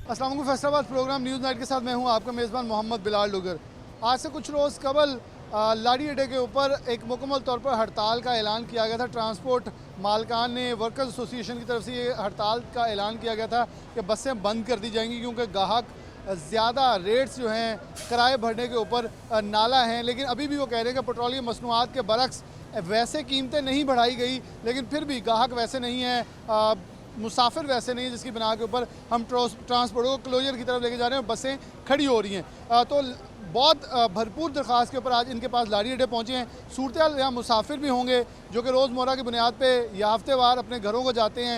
अस्सलाम वालेकुम। Faisalabad programme news night के साथ मैं हूं आपका मेज़बान मोहम्मद बिलाल डुगर। आज से कुछ रोज़ कबल लाड़ी अड्डे के ऊपर एक मुकम्मल तौर पर हड़ताल का ऐलान किया गया था। ट्रांसपोर्ट मालकान ने वर्कर्स एसोसिएशन की तरफ से ये हड़ताल का ऐलान किया गया था कि बसें बंद कर दी जाएंगी क्योंकि ग्राहक ज़्यादा रेट्स जो हैं किराए भरने के ऊपर नाला हैं। लेकिन अभी भी वो कह रहे हैं कि पेट्रोलियम मसनूआत के बरक्स वैसे कीमतें नहीं बढ़ाई गई, लेकिन फिर भी ग्राहक वैसे नहीं है, मुसाफिर वैसे नहीं है जिसकी बिना के ऊपर हम ट्रांसपोर्ट को क्लोजर की तरफ लेके जा रहे हैं और बसें खड़ी हो रही हैं। तो बहुत भरपूर दरख्वास्त के ऊपर आज इनके पास लाड़ी अड्डे पहुँचे हैं। सूरत हाल यहाँ मुसाफिर भी होंगे जो कि रोज़मर्रा की बुनियाद पर या हफ्तेवार अपने घरों को जाते हैं।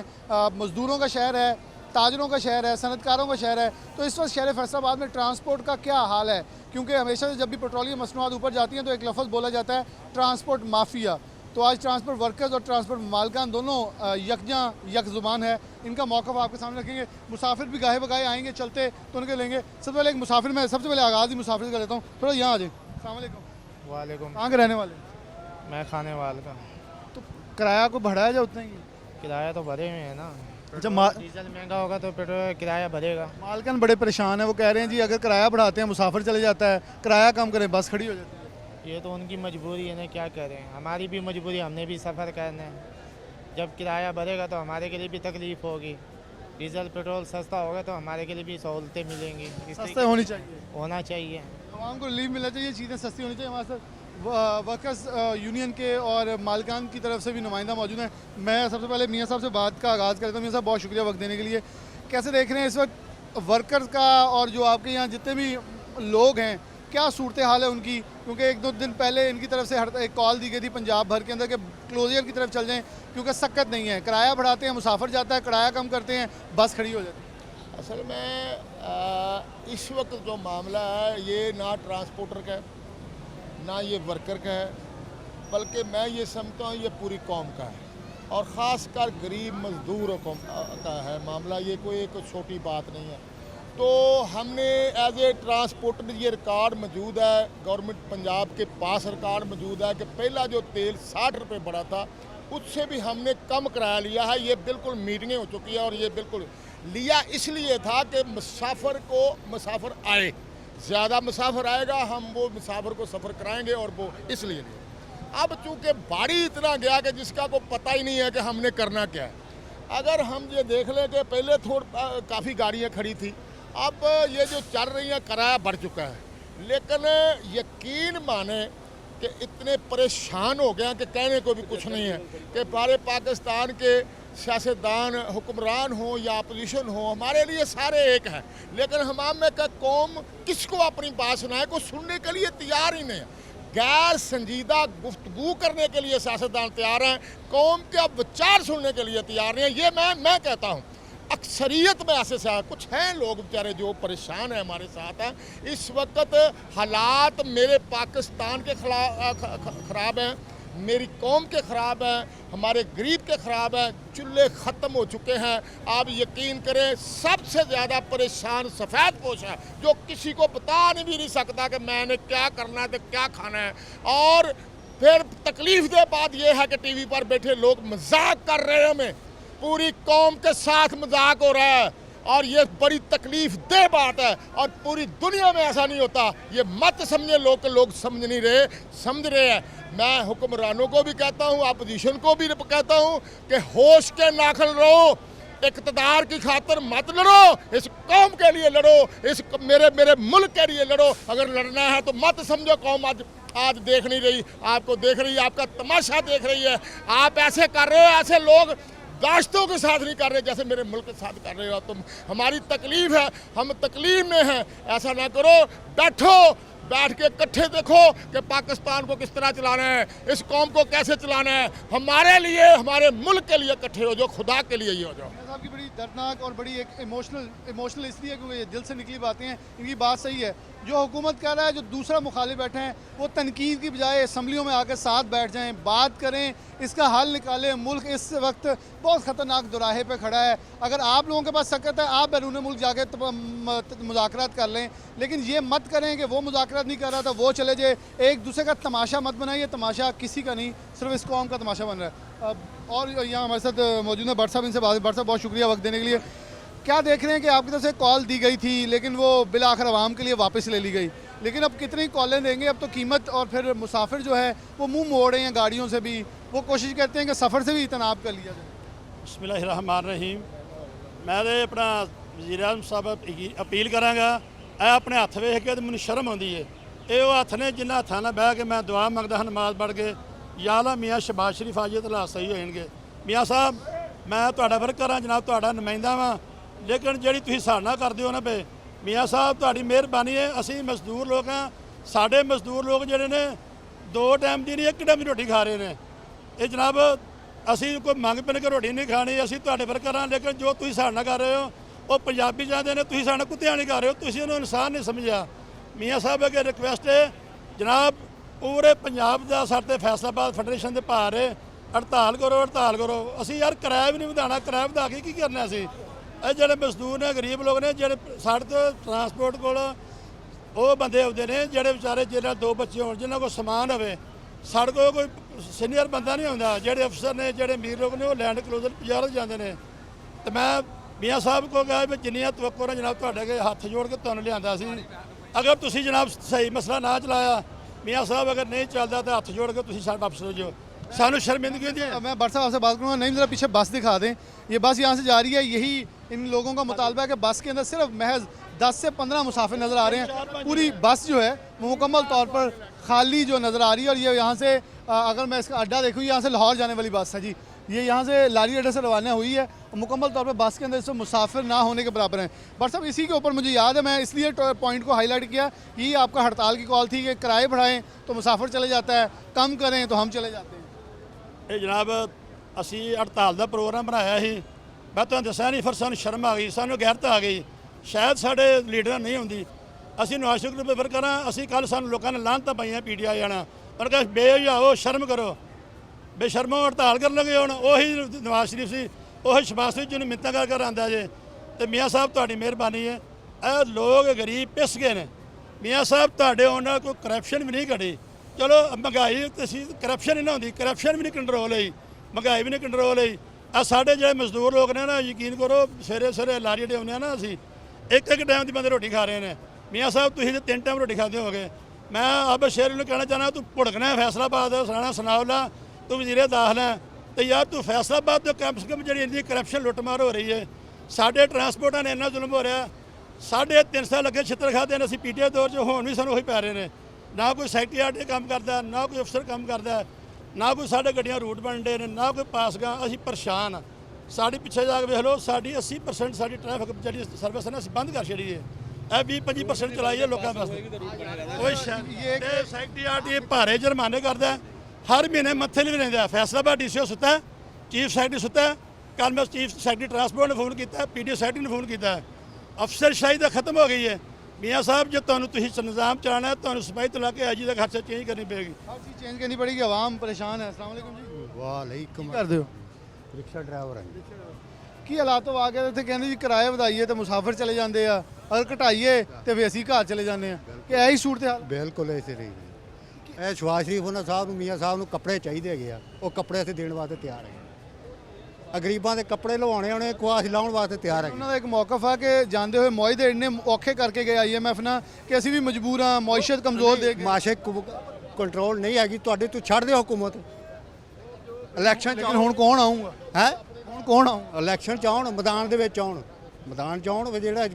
मज़दूरों का शहर है, ताजरों का शहर है, सनतकारों का शहर है। तो इस वक्त शहर फैसलाबाद में ट्रांसपोर्ट का क्या हाल है? क्योंकि हमेशा से जब भी पेट्रोलियम मसनूआत ऊपर जाती हैं तो एक लफ्ज़ बोला जाता है ट्रांसपोर्ट माफिया। तो आज ट्रांसपोर्ट वर्कर्स और ट्रांसपोर्ट मालकान दोनों यक ज़ुबान है। इनका मौक़िफ़ आपके सामने रखेंगे। मुसाफिर भी गाहे बगाहे आएंगे चलते तो उनके लेंगे। सबसे पहले एक मुसाफिर, मैं सबसे पहले आगाज़ ही मुसाफिर कर लेता हूँ। थोड़ा यहाँ आ जाए। अस्सलाम वालेकुम। वालेकुम। कहाँ के रहने वाले? मैं खाने वाले का। तो किराया को बढ़ाया जाए उतना ही? किराया तो भरे हुए है ना। अच्छा, डीजल महंगा होगा तो पेट्रोल किराया भरेगा। मालकान बड़े परेशान है। वो कह रहे हैं जी अगर किराया बढ़ाते हैं मुसाफिर चले जाता है, किराया कम करें बस खड़ी हो जाती है। ये तो उनकी मजबूरी है ना, क्या करें। हमारी भी मजबूरी, हमने भी सफ़र करना है। जब किराया बढ़ेगा तो हमारे के लिए भी तकलीफ़ होगी। डीजल पेट्रोल सस्ता होगा तो हमारे के लिए भी सहूलतें मिलेंगी। सस्ते होनी चाहिए, होना चाहिए। आवाम को रिलीफ मिलना चाहिए, चीज़ें सस्ती होनी चाहिए। हमारे साथ वर्कर्स यूनियन के और मालकान की तरफ से भी नुमाइंदा मौजूद हैं। मैं सबसे पहले मियाँ साहब से बात का आगाज़ करता हूँ। मियाँ साहब, बहुत शुक्रिया वक्त देने के लिए। कैसे देख रहे हैं इस वक्त वर्कर्स का और जो आपके यहाँ जितने भी लोग हैं, क्या सूरत हाल है उनकी? क्योंकि एक दो दिन पहले इनकी तरफ से एक कॉल दी गई थी पंजाब भर के अंदर कि क्लोजर की तरफ चल जाएं क्योंकि सक्कत नहीं है। किराया बढ़ाते हैं, मुसाफिर जाता है, किराया कम करते हैं, बस खड़ी हो जाती है। असल में इस वक्त जो मामला है ये ना ट्रांसपोर्टर का है, ना ये वर्कर का है, बल्कि मैं ये समझता हूँ ये पूरी कौम का है और ख़ासकर गरीब मज़दूरों का है मामला। ये कोई एक छोटी बात नहीं है। तो हमने एज ए ट्रांसपोर्टर ये रिकॉर्ड मौजूद है, गवर्नमेंट पंजाब के पास रिकॉर्ड मौजूद है कि पहला जो तेल 60 रुपये बढ़ा था उससे भी हमने कम किराया लिया है। ये बिल्कुल मीटिंगें हो चुकी है और ये बिल्कुल लिया इसलिए था कि मुसाफिर आए, ज़्यादा मुसाफिर आएगा, हम वो मुसाफिर को सफ़र कराएंगे और वो इसलिए लिया। अब चूँकि भाड़ी इतना गया कि जिसका को पता ही नहीं है कि हमने करना क्या है। अगर हम ये देख लें कि पहले काफ़ी गाड़ियाँ खड़ी थी, अब ये जो चल रही हैं किराया बढ़ चुका है, लेकिन यकीन माने कि इतने परेशान हो गए हैं कि कहने को भी कुछ नहीं है कि हमारे पाकिस्तान के सियासतदान हुक्मरान हो या अपोजिशन हो, हमारे लिए सारे एक हैं, लेकिन हमाम में का कौम किसको अपनी बात सुनाए, को सुनने के लिए तैयार ही नहीं है। गैर संजीदा गुफ्तगू करने के लिए सियासतदान तैयार हैं, कौम के अब विचार सुनने के लिए तैयार नहीं है। ये मैं कहता हूँ अक्सरियत में ऐसे कुछ हैं लोग बेचारे जो परेशान हैं हमारे साथ हैं। इस वक्त हालात मेरे पाकिस्तान के ख़राब हैं, मेरी कौम के ख़राब हैं, हमारे गरीब के ख़राब हैं, चूल्हे ख़त्म हो चुके हैं। आप यकीन करें सबसे ज़्यादा परेशान सफ़ेद पोश है जो किसी को बता भी नहीं सकता कि मैंने क्या करना है तो क्या खाना है। और फिर तकलीफ़ दे बात यह है कि टीवी पर बैठे लोग मजाक कर रहे हैं, हमें पूरी कौम के साथ मजाक हो रहा है और ये बड़ी तकलीफ दे बात है और पूरी दुनिया में ऐसा नहीं होता। ये मत समझे लोग समझ नहीं रहे, समझ रहे हैं। मैं हुक्मरानों को भी कहता हूँ, अपोजिशन को भी कहता हूँ कि होश के नाखन रहो, इक़्तिदार की खातिर मत लड़ो, इस कौम के लिए लड़ो, इस मेरे मुल्क के लिए लड़ो। अगर लड़ना है तो मत समझो कौम आज देख नहीं रही, आपको देख रही है, आपका तमाशा देख रही है। आप ऐसे कर रहे हो, ऐसे लोग दाश्तों के साथ नहीं कर रहे जैसे मेरे मुल्क के साथ कर रहे हो तुम। हमारी तकलीफ़ है, हम तकलीफ़ में हैं। ऐसा ना करो, बैठ के इकट्ठे देखो कि पाकिस्तान को किस तरह चलाना है, इस कौम को कैसे चलाना है। हमारे लिए, हमारे मुल्क के लिए इकट्ठे हो जाओ, खुदा के लिए ही हो जाओ। साहब की बड़ी दर्दनाक और बड़ी एक इमोशनल इसलिए क्योंकि ये दिल से निकली बातें हैं। इनकी बात सही है। जो हुकूमत कह रहा है, जो दूसरा मुखालिफ बैठे हैं, वो तनकीद की बजाय असम्बलियों में आकर साथ बैठ जाएं, बात करें, इसका हल निकालें। मुल्क इस वक्त बहुत ख़तरनाक दुराहे पे खड़ा है। अगर आप लोगों के पास सकत है, आप बैरून मुल्क जाके मुज़ाकरात कर लें, लेकिन ये मत करें कि वो मुज़ाकरात नहीं कर रहा था वो चले जाए। एक दूसरे का तमाशा मत बनाइए, तमाशा किसी का नहीं, सिर्फ इस कौम का तमाशा बन रहा है। और यहाँ हमारे साथ मौजूद है भट्ट साहब, इनसे बात। भट्ट साहब, बहुत शुक्रिया वक्त देने के लिए। क्या देख रहे हैं कि आपकी तरफ से कॉल दी गई थी लेकिन वो बिल आखिर आवाम के लिए वापस ले ली गई, लेकिन अब कितनी कॉलें देंगे? अब तो कीमत और फिर मुसाफिर जो है वो मुंह मोड़ रहे हैं गाड़ियों से भी, वो कोशिश करते हैं कि सफ़र से भी इतनाब कर लिया जाए। बिस्मिल्लाहिर्रहमानिर्रहीम। मैं तो अपना वज़ीर आज़म साहब अपील करांगा, ਇਹ ਆਪਣੇ ਹੱਥ ਵੇਖ ਕੇ ਤੇ ਮੈਨੂੰ ਸ਼ਰਮ ਆਉਂਦੀ ਏ। ਇਹ ਉਹ ਹੱਥ ਨੇ ਜਿਨ੍ਹਾਂ ਹੱਥਾਂ ਨਾਲ ਬਹਿ ਕੇ ਮੈਂ ਦੁਆ ਮੰਗਦਾ ਹਾਂ ਨਮਾਜ਼ ਪੜ੍ਹ ਕੇ, ਯਾ ਅੱਲਾ ਮੀਆਂ ਸ਼ਬਾਜ਼ ਸ਼ਰੀਫ ਆਜੇ ਤੇ ਹਾਲਾਤ ਸਹੀ ਹੋ ਜਾਣਗੇ। ਮੀਆਂ ਸਾਹਿਬ ਮੈਂ ਤੁਹਾਡਾ ਵਰਕਰ ਹਾਂ ਜਨਾਬ, ਤੁਹਾਡਾ ਨੁਮਾਇੰਦਾ ਵਾਂ, ਲੇਕਿਨ ਜਿਹੜੀ ਤੁਸੀਂ ਸਾਡੇ ਨਾਲ ਕਰਦੇ ਹੋ ਨਾ ਪਏ ਮੀਆਂ ਸਾਹਿਬ ਤੁਹਾਡੀ ਮਿਹਰਬਾਨੀ ਹੈ। ਅਸੀਂ ਮਜ਼ਦੂਰ ਲੋਕ ਹਾਂ, ਸਾਡੇ ਮਜ਼ਦੂਰ ਲੋਕ ਜਿਹੜੇ ਨੇ 2 ਟਾਈਮ ਦੀ ਨਹੀਂ 1 ਟਾਈਮ ਦੀ ਰੋਟੀ ਖਾ ਰਹੇ ਨੇ। ਇਹ ਜਨਾਬ ਅਸੀਂ ਕੋਈ ਮੰਗ ਪਿੰਨ ਕੇ ਰੋਟੀ ਨਹੀਂ ਖਾਣੀ, ਅਸੀਂ ਤੁਹਾਡੇ ਵਰਕਰ ਹਾਂ, ਲੇਕਿਨ ਜੋ ਤੁਸੀਂ ਸਾਡੇ ਨਾਲ ਕਰ ਰਹੇ ਹੋ ਉਹ ਪੰਜਾਬੀ ਜਾਂਦੇ ਨੇ, ਤੁਸੀਂ ਸਾਡੇ ਕੁੱਤਿਆਂ ਨਹੀਂ ਕਰ ਰਹੇ ਹੋ, ਤੁਸੀਂ ਉਹਨੂੰ ਇਨਸਾਨ ਨਹੀਂ ਸਮਝਿਆ। ਮੀਆਂ ਸਾਹਿਬ ਅੱਗੇ ਰਿਕਵੈਸਟ ਹੈ ਜਨਾਬ, ਪੂਰੇ ਪੰਜਾਬ ਦਾ ਸਾਡੇ ਤੇ ਫੈਸਲਾਬਾਦ ਫੈਡਰੇਸ਼ਨ ਦੇ ਭਾਰ ਹੈ, ਹੜਤਾਲ ਕਰੋ ਹੜਤਾਲ ਕਰੋ। ਅਸੀਂ ਯਾਰ ਕਿਰਾਇਆ ਵੀ ਨਹੀਂ ਵਧਾਉਣਾ, ਕਿਰਾਇਆ ਵਧਾ ਕੇ ਕੀ ਕਰਨਾ ਅਸੀਂ? ਇਹ ਜਿਹੜੇ ਮਜ਼ਦੂਰ ਨੇ ਗਰੀਬ ਲੋਕ ਨੇ ਜਿਹੜੇ ਸਾਡੇ ਤੋਂ ਟਰਾਂਸਪੋਰਟ ਕੋਲ ਉਹ ਬੰਦੇ ਆਉਂਦੇ ਨੇ ਜਿਹੜੇ ਵਿਚਾਰੇ ਜਿਹਨਾਂ 2 ਬੱਚੇ ਹੋਣ, ਜਿਨ੍ਹਾਂ ਕੋਲ ਸਮਾਨ ਹੋਵੇ, ਸਾਡੇ ਕੋਲ ਕੋਈ ਸੀਨੀਅਰ ਬੰਦਾ ਨਹੀਂ ਆਉਂਦਾ। ਜਿਹੜੇ ਅਫਸਰ ਨੇ ਜਿਹੜੇ ਅਮੀਰ ਲੋਕ ਨੇ ਉਹ ਲੈਂਡ ਕਲੋਜ਼ਰ ਪਜਾਰਤ ਜਾਂਦੇ ਨੇ। ਤੇ ਮੈਂ ਮੀਆਂ ਸਾਹਿਬ ਕੋਲ ਗਿਆ ਵੀ ਜਿੰਨੀਆਂ ਤਵੱਕੋ ਨੇ ਜਨਾਬ ਤੁਹਾਡੇ ਅੱਗੇ ਹੱਥ ਜੋੜ ਕੇ ਤੁਹਾਨੂੰ ਲਿਆਂਦਾ ਸੀ, ਅਗਰ ਤੁਸੀਂ ਜਨਾਬ ਸਹੀ ਮਸਲਾ ਨਾ ਚਲਾਇਆ, ਮੀਆਂ ਸਾਹਿਬ ਅगर नहीं चलता तो हाथ जोड़ के तुम साढ़े वापस हो जाओ, सानू शर्मिंदगी होती है। मैं भट्ट साहब आपसे बात करूँगा, नहीं ज़रा पीछे बस दिखा दें, ये बस यहाँ से जा रही है, यही इन लोगों का मुतालबा है कि बस के अंदर सिर्फ महज 10 से 15 मुसाफिर नज़र आ रहे हैं। पूरी बस जो है वो मुकम्मल तौर पर खाली जो नज़र आ रही है। और ये यहाँ से अगर मैं इसका अड्डा देखूँ, यहाँ से लाहौर जाने वाली बस है जी, ये यहाँ से लारी अड्डे से रवाना हुई है और मुकम्मल तौर पर बस के अंदर इसमें मुसाफिर ना होने के बराबर हैं। बट साहब इसी के ऊपर मुझे याद है, मैं इसलिए पॉइंट को हाईलाइट किया, ये आपका हड़ताल की कॉल थी कि किराए बढ़ाएं तो मुसाफिर चले जाता है, कम करें तो हम चले जाते हैं। ਇਹ ਜਨਾਬ ਅਸੀਂ ਹੜਤਾਲ ਦਾ ਪ੍ਰੋਗਰਾਮ ਬਣਾਇਆ ਸੀ, ਮੈਂ ਤੁਹਾਨੂੰ ਦੱਸਿਆ ਨਹੀਂ, ਫਿਰ ਸਾਨੂੰ ਸ਼ਰਮ ਆ ਗਈ, ਸਾਨੂੰ ਗੈਰਤ ਆ ਗਈ, ਸ਼ਾਇਦ ਸਾਡੇ ਲੀਡਰਾਂ ਨਹੀਂ ਹੁੰਦੀ। ਅਸੀਂ ਨਵਾਜ਼ ਸ਼ਰੀਫ ਦੇ ਵਰਕਰ ਹਾਂ, ਅਸੀਂ ਕੱਲ੍ਹ ਸਾਨੂੰ ਲੋਕਾਂ ਨੇ ਲਾਹਨਤਾਂ ਪਾਈਆਂ PTI ਜਾਣਾ, ਪਰ ਕਹੇ ਬੇਹਯਾਓ ਸ਼ਰਮ ਕਰੋ, ਬੇਸ਼ਰਮੋ ਹੜਤਾਲ ਕਰਨ ਲੱਗੇ। ਹੁਣ ਉਹੀ ਨਵਾਜ਼ ਸ਼ਰੀਫ ਸੀ, ਉਹੀ ਸ਼ਬਾਜ਼ ਸ਼ਰੀਫ ਜਿਹਨੂੰ ਮਿੰਨਤਾਂ ਕਰ ਕਰ ਆਉਂਦਾ ਜੇ। ਤੇ ਮੀਆਂ ਸਾਹਿਬ ਤੁਹਾਡੀ ਮਿਹਰਬਾਨੀ ਹੈ, ਇਹ ਲੋਕ ਗਰੀਬ ਪਿਸ ਗਏ ਨੇ। ਮੀਆਂ ਸਾਹਿਬ ਤੁਹਾਡੇ ਉਹਨਾਂ ਕੋਈ ਕਰਪਸ਼ਨ ਵੀ ਨਹੀਂ ਘਟੀ। ਚਲੋ ਮਹਿੰਗਾਈ ਤੁਸੀਂ ਕਰਪਸ਼ਨ ਹੀ ਨਾ ਹੁੰਦੀ, ਕਰਪਸ਼ਨ ਵੀ ਨਹੀਂ ਕੰਟਰੋਲ ਹੋਈ, ਮਹਿੰਗਾਈ ਵੀ ਨਹੀਂ ਕੰਟਰੋਲ ਹੋਈ। ਆ ਸਾਡੇ ਜਿਹੜੇ ਮਜ਼ਦੂਰ ਲੋਕ ਨੇ ਨਾ, ਯਕੀਨ ਕਰੋ ਸਵੇਰੇ ਸਵੇਰੇ ਲਾਰੀ ਡੇ ਆਉਂਦੇ ਆ ਨਾ, ਅਸੀਂ ਇੱਕ ਟਾਈਮ ਦੀ ਬੰਦੇ ਰੋਟੀ ਖਾ ਰਹੇ ਨੇ। ਮੀਆਂ ਸਾਹਿਬ ਤੁਸੀਂ ਤਾਂ 3 ਟਾਈਮ ਰੋਟੀ ਖਾਂਦੇ ਹੋਗੇ। ਮੈਂ ਆਬ ਸ਼ੇਰ ਨੂੰ ਕਹਿਣਾ ਚਾਹੁੰਦਾ, ਤੂੰ ਭੁੜਕਣਾ ਫੈਸਲਾਬਾਦ ਸਰਾਣਾ ਸੁਨਾਵਲਾ, ਤੂੰ ਵਜ਼ੀਰੇ ਦਾਖਲ ਹੈ ਤੇ ਯਾਰ ਤੂੰ ਫੈਸਲਾਬਾਦ ਤੋਂ ਕਮ ਸੇ ਕਮ ਜਿਹੜੀ ਇੰਨੀ ਕਰਪਸ਼ਨ ਲੁੱਟਮਾਰ ਹੋ ਰਹੀ ਹੈ, ਸਾਡੇ ਟਰਾਂਸਪੋਰਟਾਂ ਨੇ ਇੰਨਾ ਜ਼ੁਲਮ ਹੋ ਰਿਹਾ। 3.5 ਸਾਲ ਲੱਗੇ ਛਿੱਤਰ ਖਾਦੇ ਨੇ ਅਸੀਂ PTI ਦੌਰ 'ਚ, ਹੁਣ ਵੀ ਸਾਨੂੰ ਉਹੀ ਪੈ ਰਹੇ ਨੇ। ਨਾ ਕੋਈ ਸੈਕਟਰੀਏਟ ਕੰਮ ਕਰਦਾ, ਨਾ ਕੋਈ ਅਫਸਰ ਕੰਮ ਕਰਦਾ, ਨਾ ਕੋਈ ਸਾਡੇ ਗੱਡੀਆਂ ਰੂਟ ਬਣਦੇ ਨੇ, ਨਾ ਕੋਈ ਪਾਸਗਾ। ਅਸੀਂ ਪਰੇਸ਼ਾਨ ਹਾਂ। ਸਾਡੀ ਪਿੱਛੇ ਜਾ ਕੇ ਵੇਖ ਲਓ, ਸਾਡੀ 80% ਸਾਡੀ ਟ੍ਰੈਫਿਕ ਜਿਹੜੀ ਸਰਵਿਸ ਹੈ ਨਾ ਅਸੀਂ ਬੰਦ ਕਰ ਛੜੀ ਹੈ। ਇਹ 20-25% ਚਲਾਈ ਹੈ ਲੋਕਾਂ ਵਾਸਤੇ। ਕੋਈ ਸੈਕਟਰੀਏਟ ਇਹ ਭਾਰੇ ਜੁਰਮਾਨੇ ਕਰਦਾ, ਹਰ ਮਹੀਨੇ ਮੱਥੇ ਵੀ ਲੈਂਦਾ। ਫੈਸਲਾਬਾਦ DCO ਸੁੱਤਾ, ਚੀਫ ਸੈਕਟਰੀ ਸੁੱਤਾ। ਕੱਲ੍ਹ ਮੈਂ ਚੀਫ ਸੈਕਟਰੀ ਟਰਾਂਸਪੋਰਟ ਨੇ ਫੋਨ ਕੀਤਾ, PTI ਸੈਕਟਰੀ ਨੇ ਫੋਨ ਕੀਤਾ। ਅਫਸਰਸ਼ਾਹੀ ਤਾਂ ਖਤਮ ਹੋ ਗਈ ਹੈ। मियाँ साहब जो तुम निज़ाम चलाना है, तो सफाई तला के आज तक हर चीज़ चेंज करनी पड़ेगी, हर चीज़ चेंज करनी पड़ेगी। आवाम परेशान है। अस्सलाम वालेकुम जी। वालेकुम कर दो रिक्शा ड्राइवर हैं की हालात तो आ गए थे, कहते जी किराए ਵਧਾਈਏ तो मुसाफिर चले जाते हैं, अगर घटाइए तो फिर ਅਸੀਂ घर चले जाते हैं कि यही सूरत हाल। बिल्कुल ऐसे रही है। शहबाज शरीफ ਉਹਨਾਂ ਸਾਹਿਬ ਨੂੰ ਮੀਆਂ ਸਾਹਿਬ ਨੂੰ ਕੱਪੜੇ ਚਾਹੀਦੇ ਹੈਗੇ ਆ, ਉਹ ਕੱਪੜੇ ਅਸੀਂ ਦੇਣ ਵਾਸਤੇ ਤਿਆਰ ਹੈਗੇ। ਗਰੀਬਾਂ ਦੇ ਕੱਪੜੇ ਲਵਾਉਣੇ ਉਹਨੇ ਕੁਆਸ਼ ਲਾਉਣ ਵਾਸਤੇ ਤਿਆਰ ਹੈਗੇ। ਉਹਨਾਂ ਦਾ ਇੱਕ ਮੌਕਫ ਆ ਕਿ ਜਾਂਦੇ ਹੋਏ ਮੁਆਹਦੇ ਇੰਨੇ ਔਖੇ ਕਰਕੇ ਗਏ IMF ਨਾਲ ਕਿ ਅਸੀਂ ਵੀ ਮਜਬੂਰ ਹਾਂ, ਮੌਇਸ਼ਤ ਕਮਜ਼ੋਰ ਦੇ ਕੇ। ਮਾਸ਼ੇ ਕੰਟਰੋਲ ਨਹੀਂ ਹੈਗੀ ਤੁਹਾਡੀ, ਤੂੰ ਛੱਡ ਦੇ ਹੁਕੂਮਤ। ਇਲੈਕਸ਼ਨ ਲੇਕਿਨ ਹੁਣ ਕੌਣ ਆਊਗਾ? ਹੈ ਹੁਣ ਕੌਣ ਆਊਗਾ? ਇਲੈਕਸ਼ਨ ਚ ਆਉਣ, ਮੈਦਾਨ ਦੇ ਵਿੱਚ ਆਉਣ, ਮੈਦਾਨ ਚ ਆਉਣ ਵੀ ਜਿਹੜਾ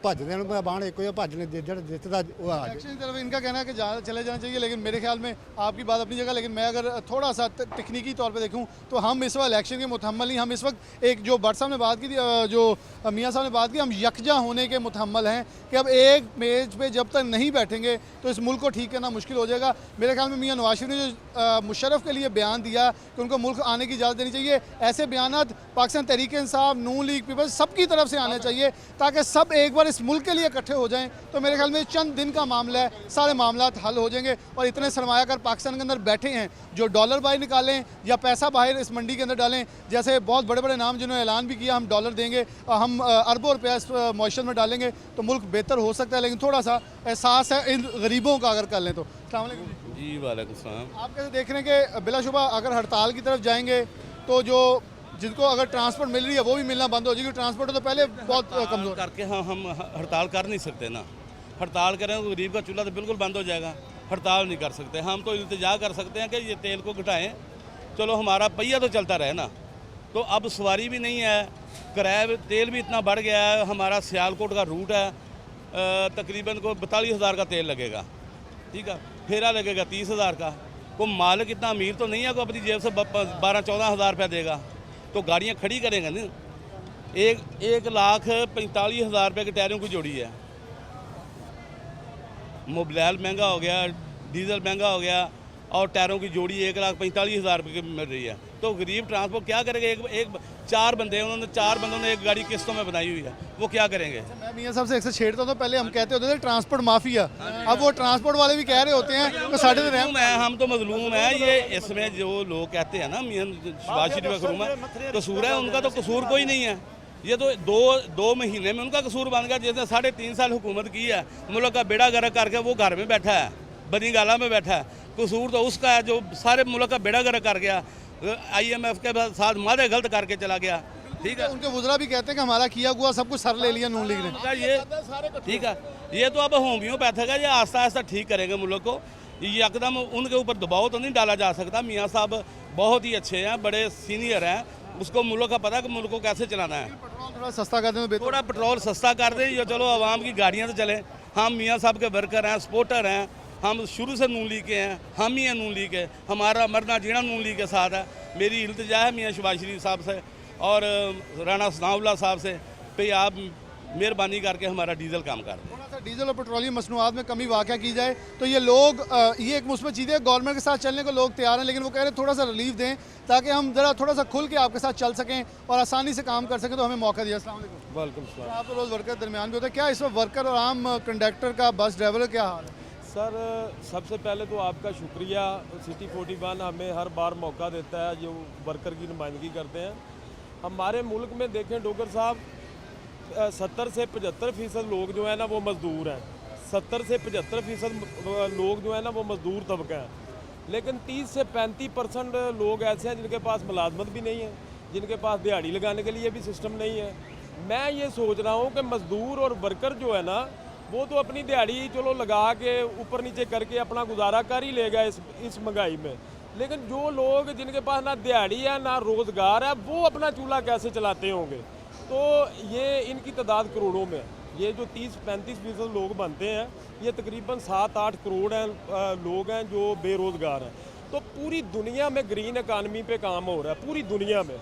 ਭੱਜਦੇ ਨੂੰ ਬਾਣ ਇੱਕੋ ਜਿਹਾ ਭੱਜਣੇ ਜਿਹੜਾ ਜਿੱਤਦਾ ਉਹ ਆ ਜਾਏ। इलेक्शन की तरफ इनका कहना है कि चले जाना चाहिए, लेकिन मेरे ख्याल में आपकी बात अपनी जगह, लेकिन मैं अगर थोड़ा सा तकनीकी तौर पे देखूं तो हम इस वक्त इलेक्शन के मुतहम्मल नहीं, हम इस वक्त एक जो भट्ट साहब ने बात की थी, जो मियाँ साहब ने बात की, हम यकजा होने के मुतहम्मल हैं कि अब एक मेज पे जब तक नहीं बैठेंगे तो इस मुल्क को ठीक करना मुश्किल हो जाएगा। मेरे ख्याल में मियाँ नवाज शरीफ ने जो मुशर्रफ के लिए बयान दिया कि उनको मुल्क आने की इजाज़त देनी चाहिए, ऐसे बयान पाकिस्तान तहरीक इंसाफ, नून लीग, पीपल्स सबकी तरफ से आने चाहिए ताकि सब एक बार इस मुल्क के लिए इकट्ठे हो जाएं। तो मेरे ख्याल में चंद दिन का मामला है, सारे मामला हल हो जाएंगे। और इतने सरमायाकार पाकिस्तान के अंदर बैठे हैं जो डॉलर बाहर निकालें या पैसा बाहर इस मंडी के अंदर डालें, जैसे बहुत बड़े बड़े नाम जिन्होंने ऐलान भी किया हम डॉलर देंगे और हम अरबों रुपया इस मॉइशर में डालेंगे तो मुल्क बेहतर हो सकता है। लेकिन थोड़ा सा एहसास है इन गरीबों का अगर कर लें तो। अस्सलाम वालेकुम जी वालेकुम सलाम। आप कैसे देख रहे हैं कि बिलाशुबा अगर हड़ताल की तरफ जाएंगे तो जो जिनको अगर ट्रांसपोर्ट मिल रही है वो भी मिलना बंद हो जाएगी। ट्रांसपोर्ट तो पहले बहुत कमज़ोर। करके हम हड़ताल कर नहीं सकते ना। हड़ताल करें तो गरीब का चूल्हा तो बिल्कुल बंद हो जाएगा। हड़ताल नहीं कर सकते। हम तो इल्तिजा कर सकते हैं कि ये तेल को घटाएं, चलो हमारा पहिया तो चलता रहे ना। तो अब सवारी भी नहीं है, किराया तेल भी इतना बढ़ गया है। हमारा सियालकोट का रूट है, तकरीबन को 42,000 का तेल लगेगा, ठीक है, फेरा लगेगा 30,000 का। को मालिक इतना अमीर तो नहीं है को अपनी जेब से 12-14 हज़ार रुपया देगा, तो गाड़ियाँ खड़ी करेंगे ना। 1,45,000 रुपये की टायरों की जोड़ी है। मोबिल महंगा हो गया, डीजल महंगा हो गया, और टायरों की जोड़ी 1,45,000 रुपये की मिल रही है। तो गरीब ट्रांसपोर्ट क्या करेंगे? एक 4 बंदे हैं, उन्होंने 4 बंदों ने एक गाड़ी किस्तों में बनाई हुई है, वो क्या करेंगे? मैं मियां साहब से अक्सर छेड़ता हूं, पहले हम कहते होते थे ट्रांसपोर्ट माफिया, अब वो ट्रांसपोर्ट वाले भी कह रहे होते हैं तो साढ़े मजलूम है, हम तो मजलूम है। ये इसमें जो लोग कहते हैं ना मियां शहबाज शरीफ का करूँ कसूर है, उनका तो कसूर कोई नहीं है। ये तो दो महीने में उनका कसूर बन गया। जिसने 3.5 साल हुकूमत की है, मुल्क का बेड़ा गर्क करके वो घर में बैठा है, बनीगाला में बैठा है। कसूर तो उसका है जो सारे मुल्क का बेड़ा गर्क कर गया, IMF के साथ मादे गलत करके चला गया, ठीक है। उनके वुज़रा भी कहते हैं कि हमारा किया हुआ सब कुछ सर ले लिया नून लीग ने। ये ठीक है, ये तो अब होम्योपैथिक है, ये आस्ता आस्ता ठीक करेंगे मुल्क को। ये एकदम उनके ऊपर दबाव तो नहीं डाला जा सकता। मियाँ साहब बहुत ही अच्छे हैं, बड़े सीनियर हैं, उसको मुल्क का पता है कि मुल्क को कैसे चलाना है। पेट्रोल थोड़ा सस्ता कर दें, थोड़ा पेट्रोल सस्ता कर दें, ये चलो आवाम की गाड़ियाँ तो चलें। हम मियाँ साहब के वर्कर हैं, सपोर्टर हैं, हम शुरू से नून लीग के हैं, हम ही हैं नून लीग के, हमारा मरना जीना नून लीग के साथ है। मेरी इल्तिजा है मियाँ शहबाज शरीफ साहब से और राणा सनाउल्लाह साहब से, भाई आप मेहरबानी करके हमारा डीजल काम कर दें। थोड़ा सा डीजल और पेट्रोलियम मसनूआत में कमी वाक़या की जाए तो ये लोग ये एक मुस्बत चीज़ है। गवर्नमेंट के साथ चलने को लोग तैयार हैं, लेकिन वो कह रहे हैं थोड़ा सा रिलीफ दें ताकि हम ज़रा थोड़ा सा खुल के आपके साथ चल सकें और आसानी से काम कर सकें, तो हमें मौका दिया। अस्सलाम वालेकुम। Welcome sir. आप तो रोज़ वर्कर दरमियान भी होते हैं, क्या इस वक्त वर्कर और आम कंडक्टर का, बस ड्राइवर का क्या हाल है? सर सबसे पहले तो आपका शुक्रिया, सिटी 41 हमें हर बार मौका देता है जो वर्कर की नुमाइंदगी करते हैं। हमारे मुल्क में देखें डॉक्टर साहब, 70 से 75% लोग जो है ना वो मज़दूर हैं। 70 से 75% लोग जो है ना वो मज़दूर तबका है, लेकिन 30 से 35% लोग ऐसे हैं जिनके पास मुलाजमत भी नहीं है, जिनके पास दिहाड़ी लगाने के लिए भी सिस्टम नहीं है। मैं ये सोच रहा हूँ कि मज़दूर और वर्कर जो है ना वो तो अपनी दिहाड़ी चलो लगा के ऊपर नीचे करके अपना गुजारा कर ही लेगा इस महंगाई में, लेकिन जो लोग जिनके पास ना दिहाड़ी है ना रोज़गार है, वो अपना चूल्हा कैसे चलाते होंगे? तो ये इनकी तादाद करोड़ों में है। ये जो 30-35% लोग बनते हैं, ये तकरीबन 7-8 करोड़ हैं लोग हैं जो बेरोज़गार हैं। तो पूरी दुनिया में ग्रीन इकानमी पे काम हो रहा है, पूरी दुनिया में,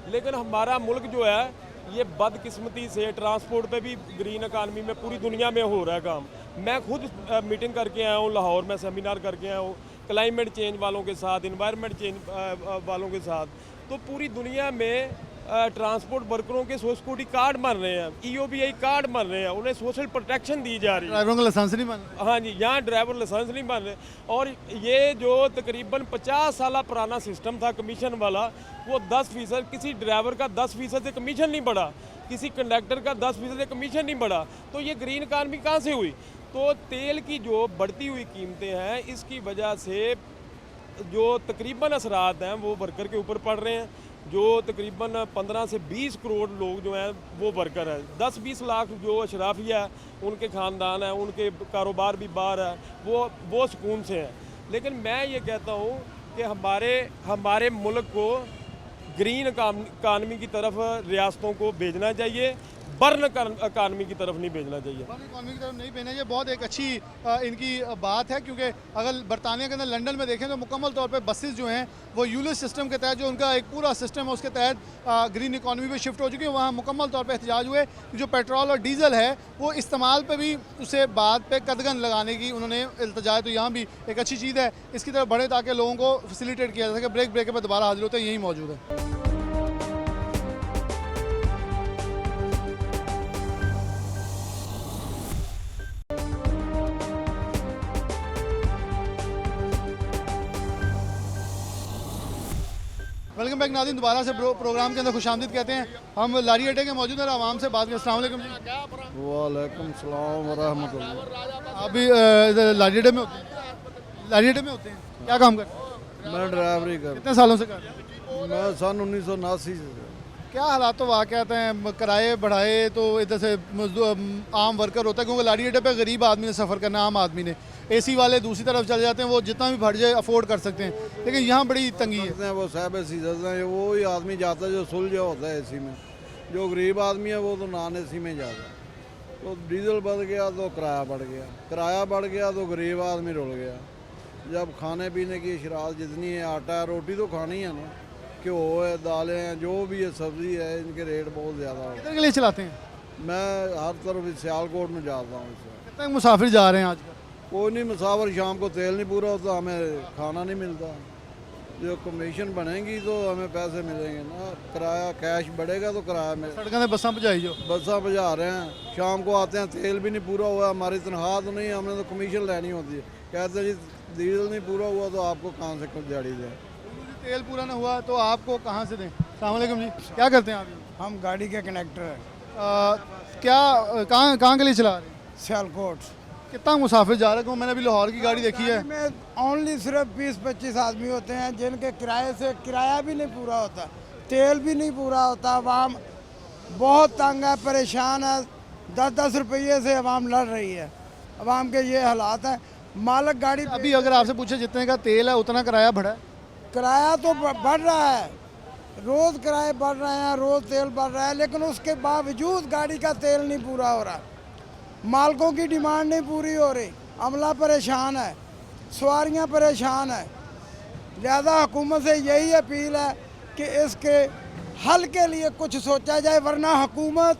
लेकिन हमारा मुल्क जो है ये बदकिस्मती से ट्रांसपोर्ट पे भी ग्रीन इकानमी में पूरी दुनिया में हो रहा है काम। मैं खुद मीटिंग करके आया हूँ लाहौर में, सेमिनार करके आया हूँ क्लाइमेट चेंज वालों के साथ, इन्वायरमेंट चेंज वालों के साथ। तो पूरी दुनिया में ट्रांसपोर्ट वर्करों के सोशल सिक्योरिटी कार्ड बन रहे हैं, EOBI कार्ड बन रहे हैं, उन्हें सोशल प्रोटेक्शन दी जा रही है। ड्राइवरों का लाइसेंस नहीं बन रहा। हाँ जी, यहाँ ड्राइवर लाइसेंस नहीं बन रहे। और ये जो तकरीबन 50 साल पुराना सिस्टम था कमीशन वाला, वो 10%, किसी ड्राइवर का 10% से कमीशन नहीं बढ़ा, किसी कंडक्टर का 10% से कमीशन नहीं बढ़ा। तो ये ग्रीन इकानमी कहाँ से हुई? तो तेल की जो बढ़ती हुई कीमतें हैं, इसकी वजह से जो तकरीबन असरात हैं वो वर्कर के ऊपर पड़ रहे हैं। जो तकरीबन 15 से 20 करोड़ लोग जो हैं वो वर्कर हैं। 10-20 लाख जो अशराफिया है, उनके ख़ानदान हैं, उनके कारोबार भी बाहर है, वो सुकून से हैं। लेकिन मैं ये कहता हूँ कि हमारे मुल्क को ग्रीन इकानमी की तरफ रियासतों को भेजना चाहिए, बर्न इकानमी की तरफ नहीं भेजना चाहिए। बर्न इकानमी की तरफ नहीं भेजना चाहिए, बहुत एक अच्छी इनकी बात है, क्योंकि अगर बरतानिया के अंदर लंदन में देखें तो मुकम्मल तौर पे बसेस जो हैं वो यूलिस सिस्टम के तहत, जो उनका एक पूरा सिस्टम है उसके तहत ग्रीन इकानमी पे शिफ्ट हो चुकी है। वहाँ मुकम्मल तौर पे एहतजाज हुए, जो पेट्रोल और डीजल है वो इस्तेमाल पे भी उसे बात पे कदगन लगाने की उन्होंने इल्तजा। तो यहाँ भी एक अच्छी चीज़ है, इसकी तरफ बढ़े ताकि लोगों को फैसिलिटेट किया जा सके। ब्रेक पर दोबारा हाजिर होते हैं, यही मौजूद है। वेलकम बैक नाज़रीन, दोबारा से प्रोग्राम के अंदर खुशामदीद कहते हैं। हम लारी अड्डे के मौजूद हैं, आवाम से बात करें। अस्सलाम वालेकुम जी। वालेकुम सलाम व रहमतुल्लाह। आप भी लारी अड्डे में होते हैं? लारी अड्डे में होते हैं, क्या काम करते हैं? मैं ड्राइवरी कर कितने सालों से कर रहे हैं? मैं सन 1979 से। क्या हालात वाक़यात हैं, किराए बढ़ाए तो इधर से आम वर्कर होता है, क्योंकि लाड़ी अड्डे पे गरीब आदमी ने सफ़र करना, आम आदमी ने, एसी वाले दूसरी तरफ चले जाते हैं, वो जितना भी बढ़ जाए अफोर्ड कर सकते हैं, लेकिन यहाँ बड़ी तंगी है। वो साहब सीजन है, वो ही आदमी जाता है जो सुलझा होता है एसी में। जो गरीब आदमी है वो तो नॉन एसी में जाता है। तो डीजल बढ़ गया तो किराया बढ़ गया, किराया बढ़ गया तो गरीब आदमी रुल गया। जब खाने पीने की शराब जितनी है, आटा रोटी तो खानी है ना, घ्यो है, दालें हैं, जो भी है, सब्ज़ी है, इनके रेट बहुत ज़्यादा है। किधर के लिए चलाते हैं? मैं हर तरफ सियालकोट में जाता हूँ इस वक्त। कितने मुसाफिर जा रहे हैं आजकल? कोई नहीं मुसाफिर, शाम को तेल नहीं पूरा होता, हमें खाना नहीं मिलता। जो कमीशन बनेगी तो हमें पैसे मिलेंगे ना, किराया कैश बढ़ेगा तो किराया मिले। सड़कों में बसा भजाई जो बसा भजा रहे हैं, शाम को आते हैं, तेल भी नहीं पूरा हुआ, हमारी तनख्वाह तो नहीं, हमने तो कमीशन लेनी होती है। कहते हैं जी डीजल नहीं पूरा हुआ तो आपको कहाँ से कुछ दिहाड़ी दें। तेल पूरा ना हुआ तो आपको कहाँ से दें? अस्सलाम वालेकुम जी, क्या करते हैं आप? हम गाड़ी के कनेक्टर हैं, क्या कहाँ के लिए चला रहे हैं? सियालकोट कितना मुसाफिर जा रहे हैं? मैंने अभी लाहौर की गाड़ी देखी है। में ओनली सिर्फ 20-25 आदमी होते हैं जिनके किराए से किराया भी नहीं पूरा होता, तेल भी नहीं पूरा होता। अवाम बहुत तंग है, परेशान है, 10-10 रुपये से अवाम लड़ रही है। अवाम के ये हालात हैं। मालिक गाड़ी अभी अगर आपसे पूछे जितने का तेल है उतना किराया बढ़ा है? किराया तो बढ़ रहा है, रोज़ किराए बढ़ रहे हैं, रोज़ तेल बढ़ रहा है, लेकिन उसके बावजूद गाड़ी का तेल नहीं पूरा हो रहा। मालिकों की डिमांड नहीं पूरी हो रही, अमला परेशान है, सवारियां परेशान है। लिहाजा हुकूमत से यही अपील है कि इसके हल के लिए कुछ सोचा जाए, वरना हुकूमत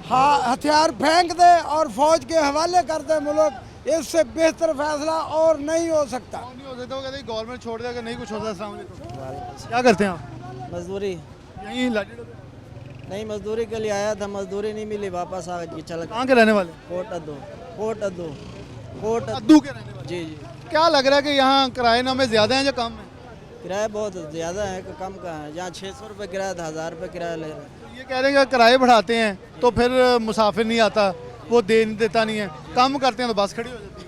हथियार फेंक दे और फौज के हवाले कर दे मुल्क। इससे बेहतर फैसला और नहीं हो सकता। नहीं हो सकता, वो कहते हैं गवर्नमेंट छोड़ दे, अगर नहीं कुछ होता। अस्सलाम वालेकुम, क्या करते हैं आप? मजदूरी यहीं लाड़ी डोबे? नहीं, मजदूरी के लिए आया था, मजदूरी नहीं मिली, वापस आ गई। चल कहाँ के रहने वाले? कोट अद्दू अद्दू के रहने वाले। जी जी। क्या लग रहा है कि यहाँ किराए नामे ज़्यादा हैं या कम है? किराया बहुत ज़्यादा है कि कम का है। जहाँ 600 रुपये किराया था, 1000 रुपये किराया ले रहे हैं। ये कह रहे हैं कि किराए बढ़ाते हैं तो फिर मुसाफिर नहीं आता, वो देता नहीं है, कम करते हैं तो बस खड़ी हो जाती है।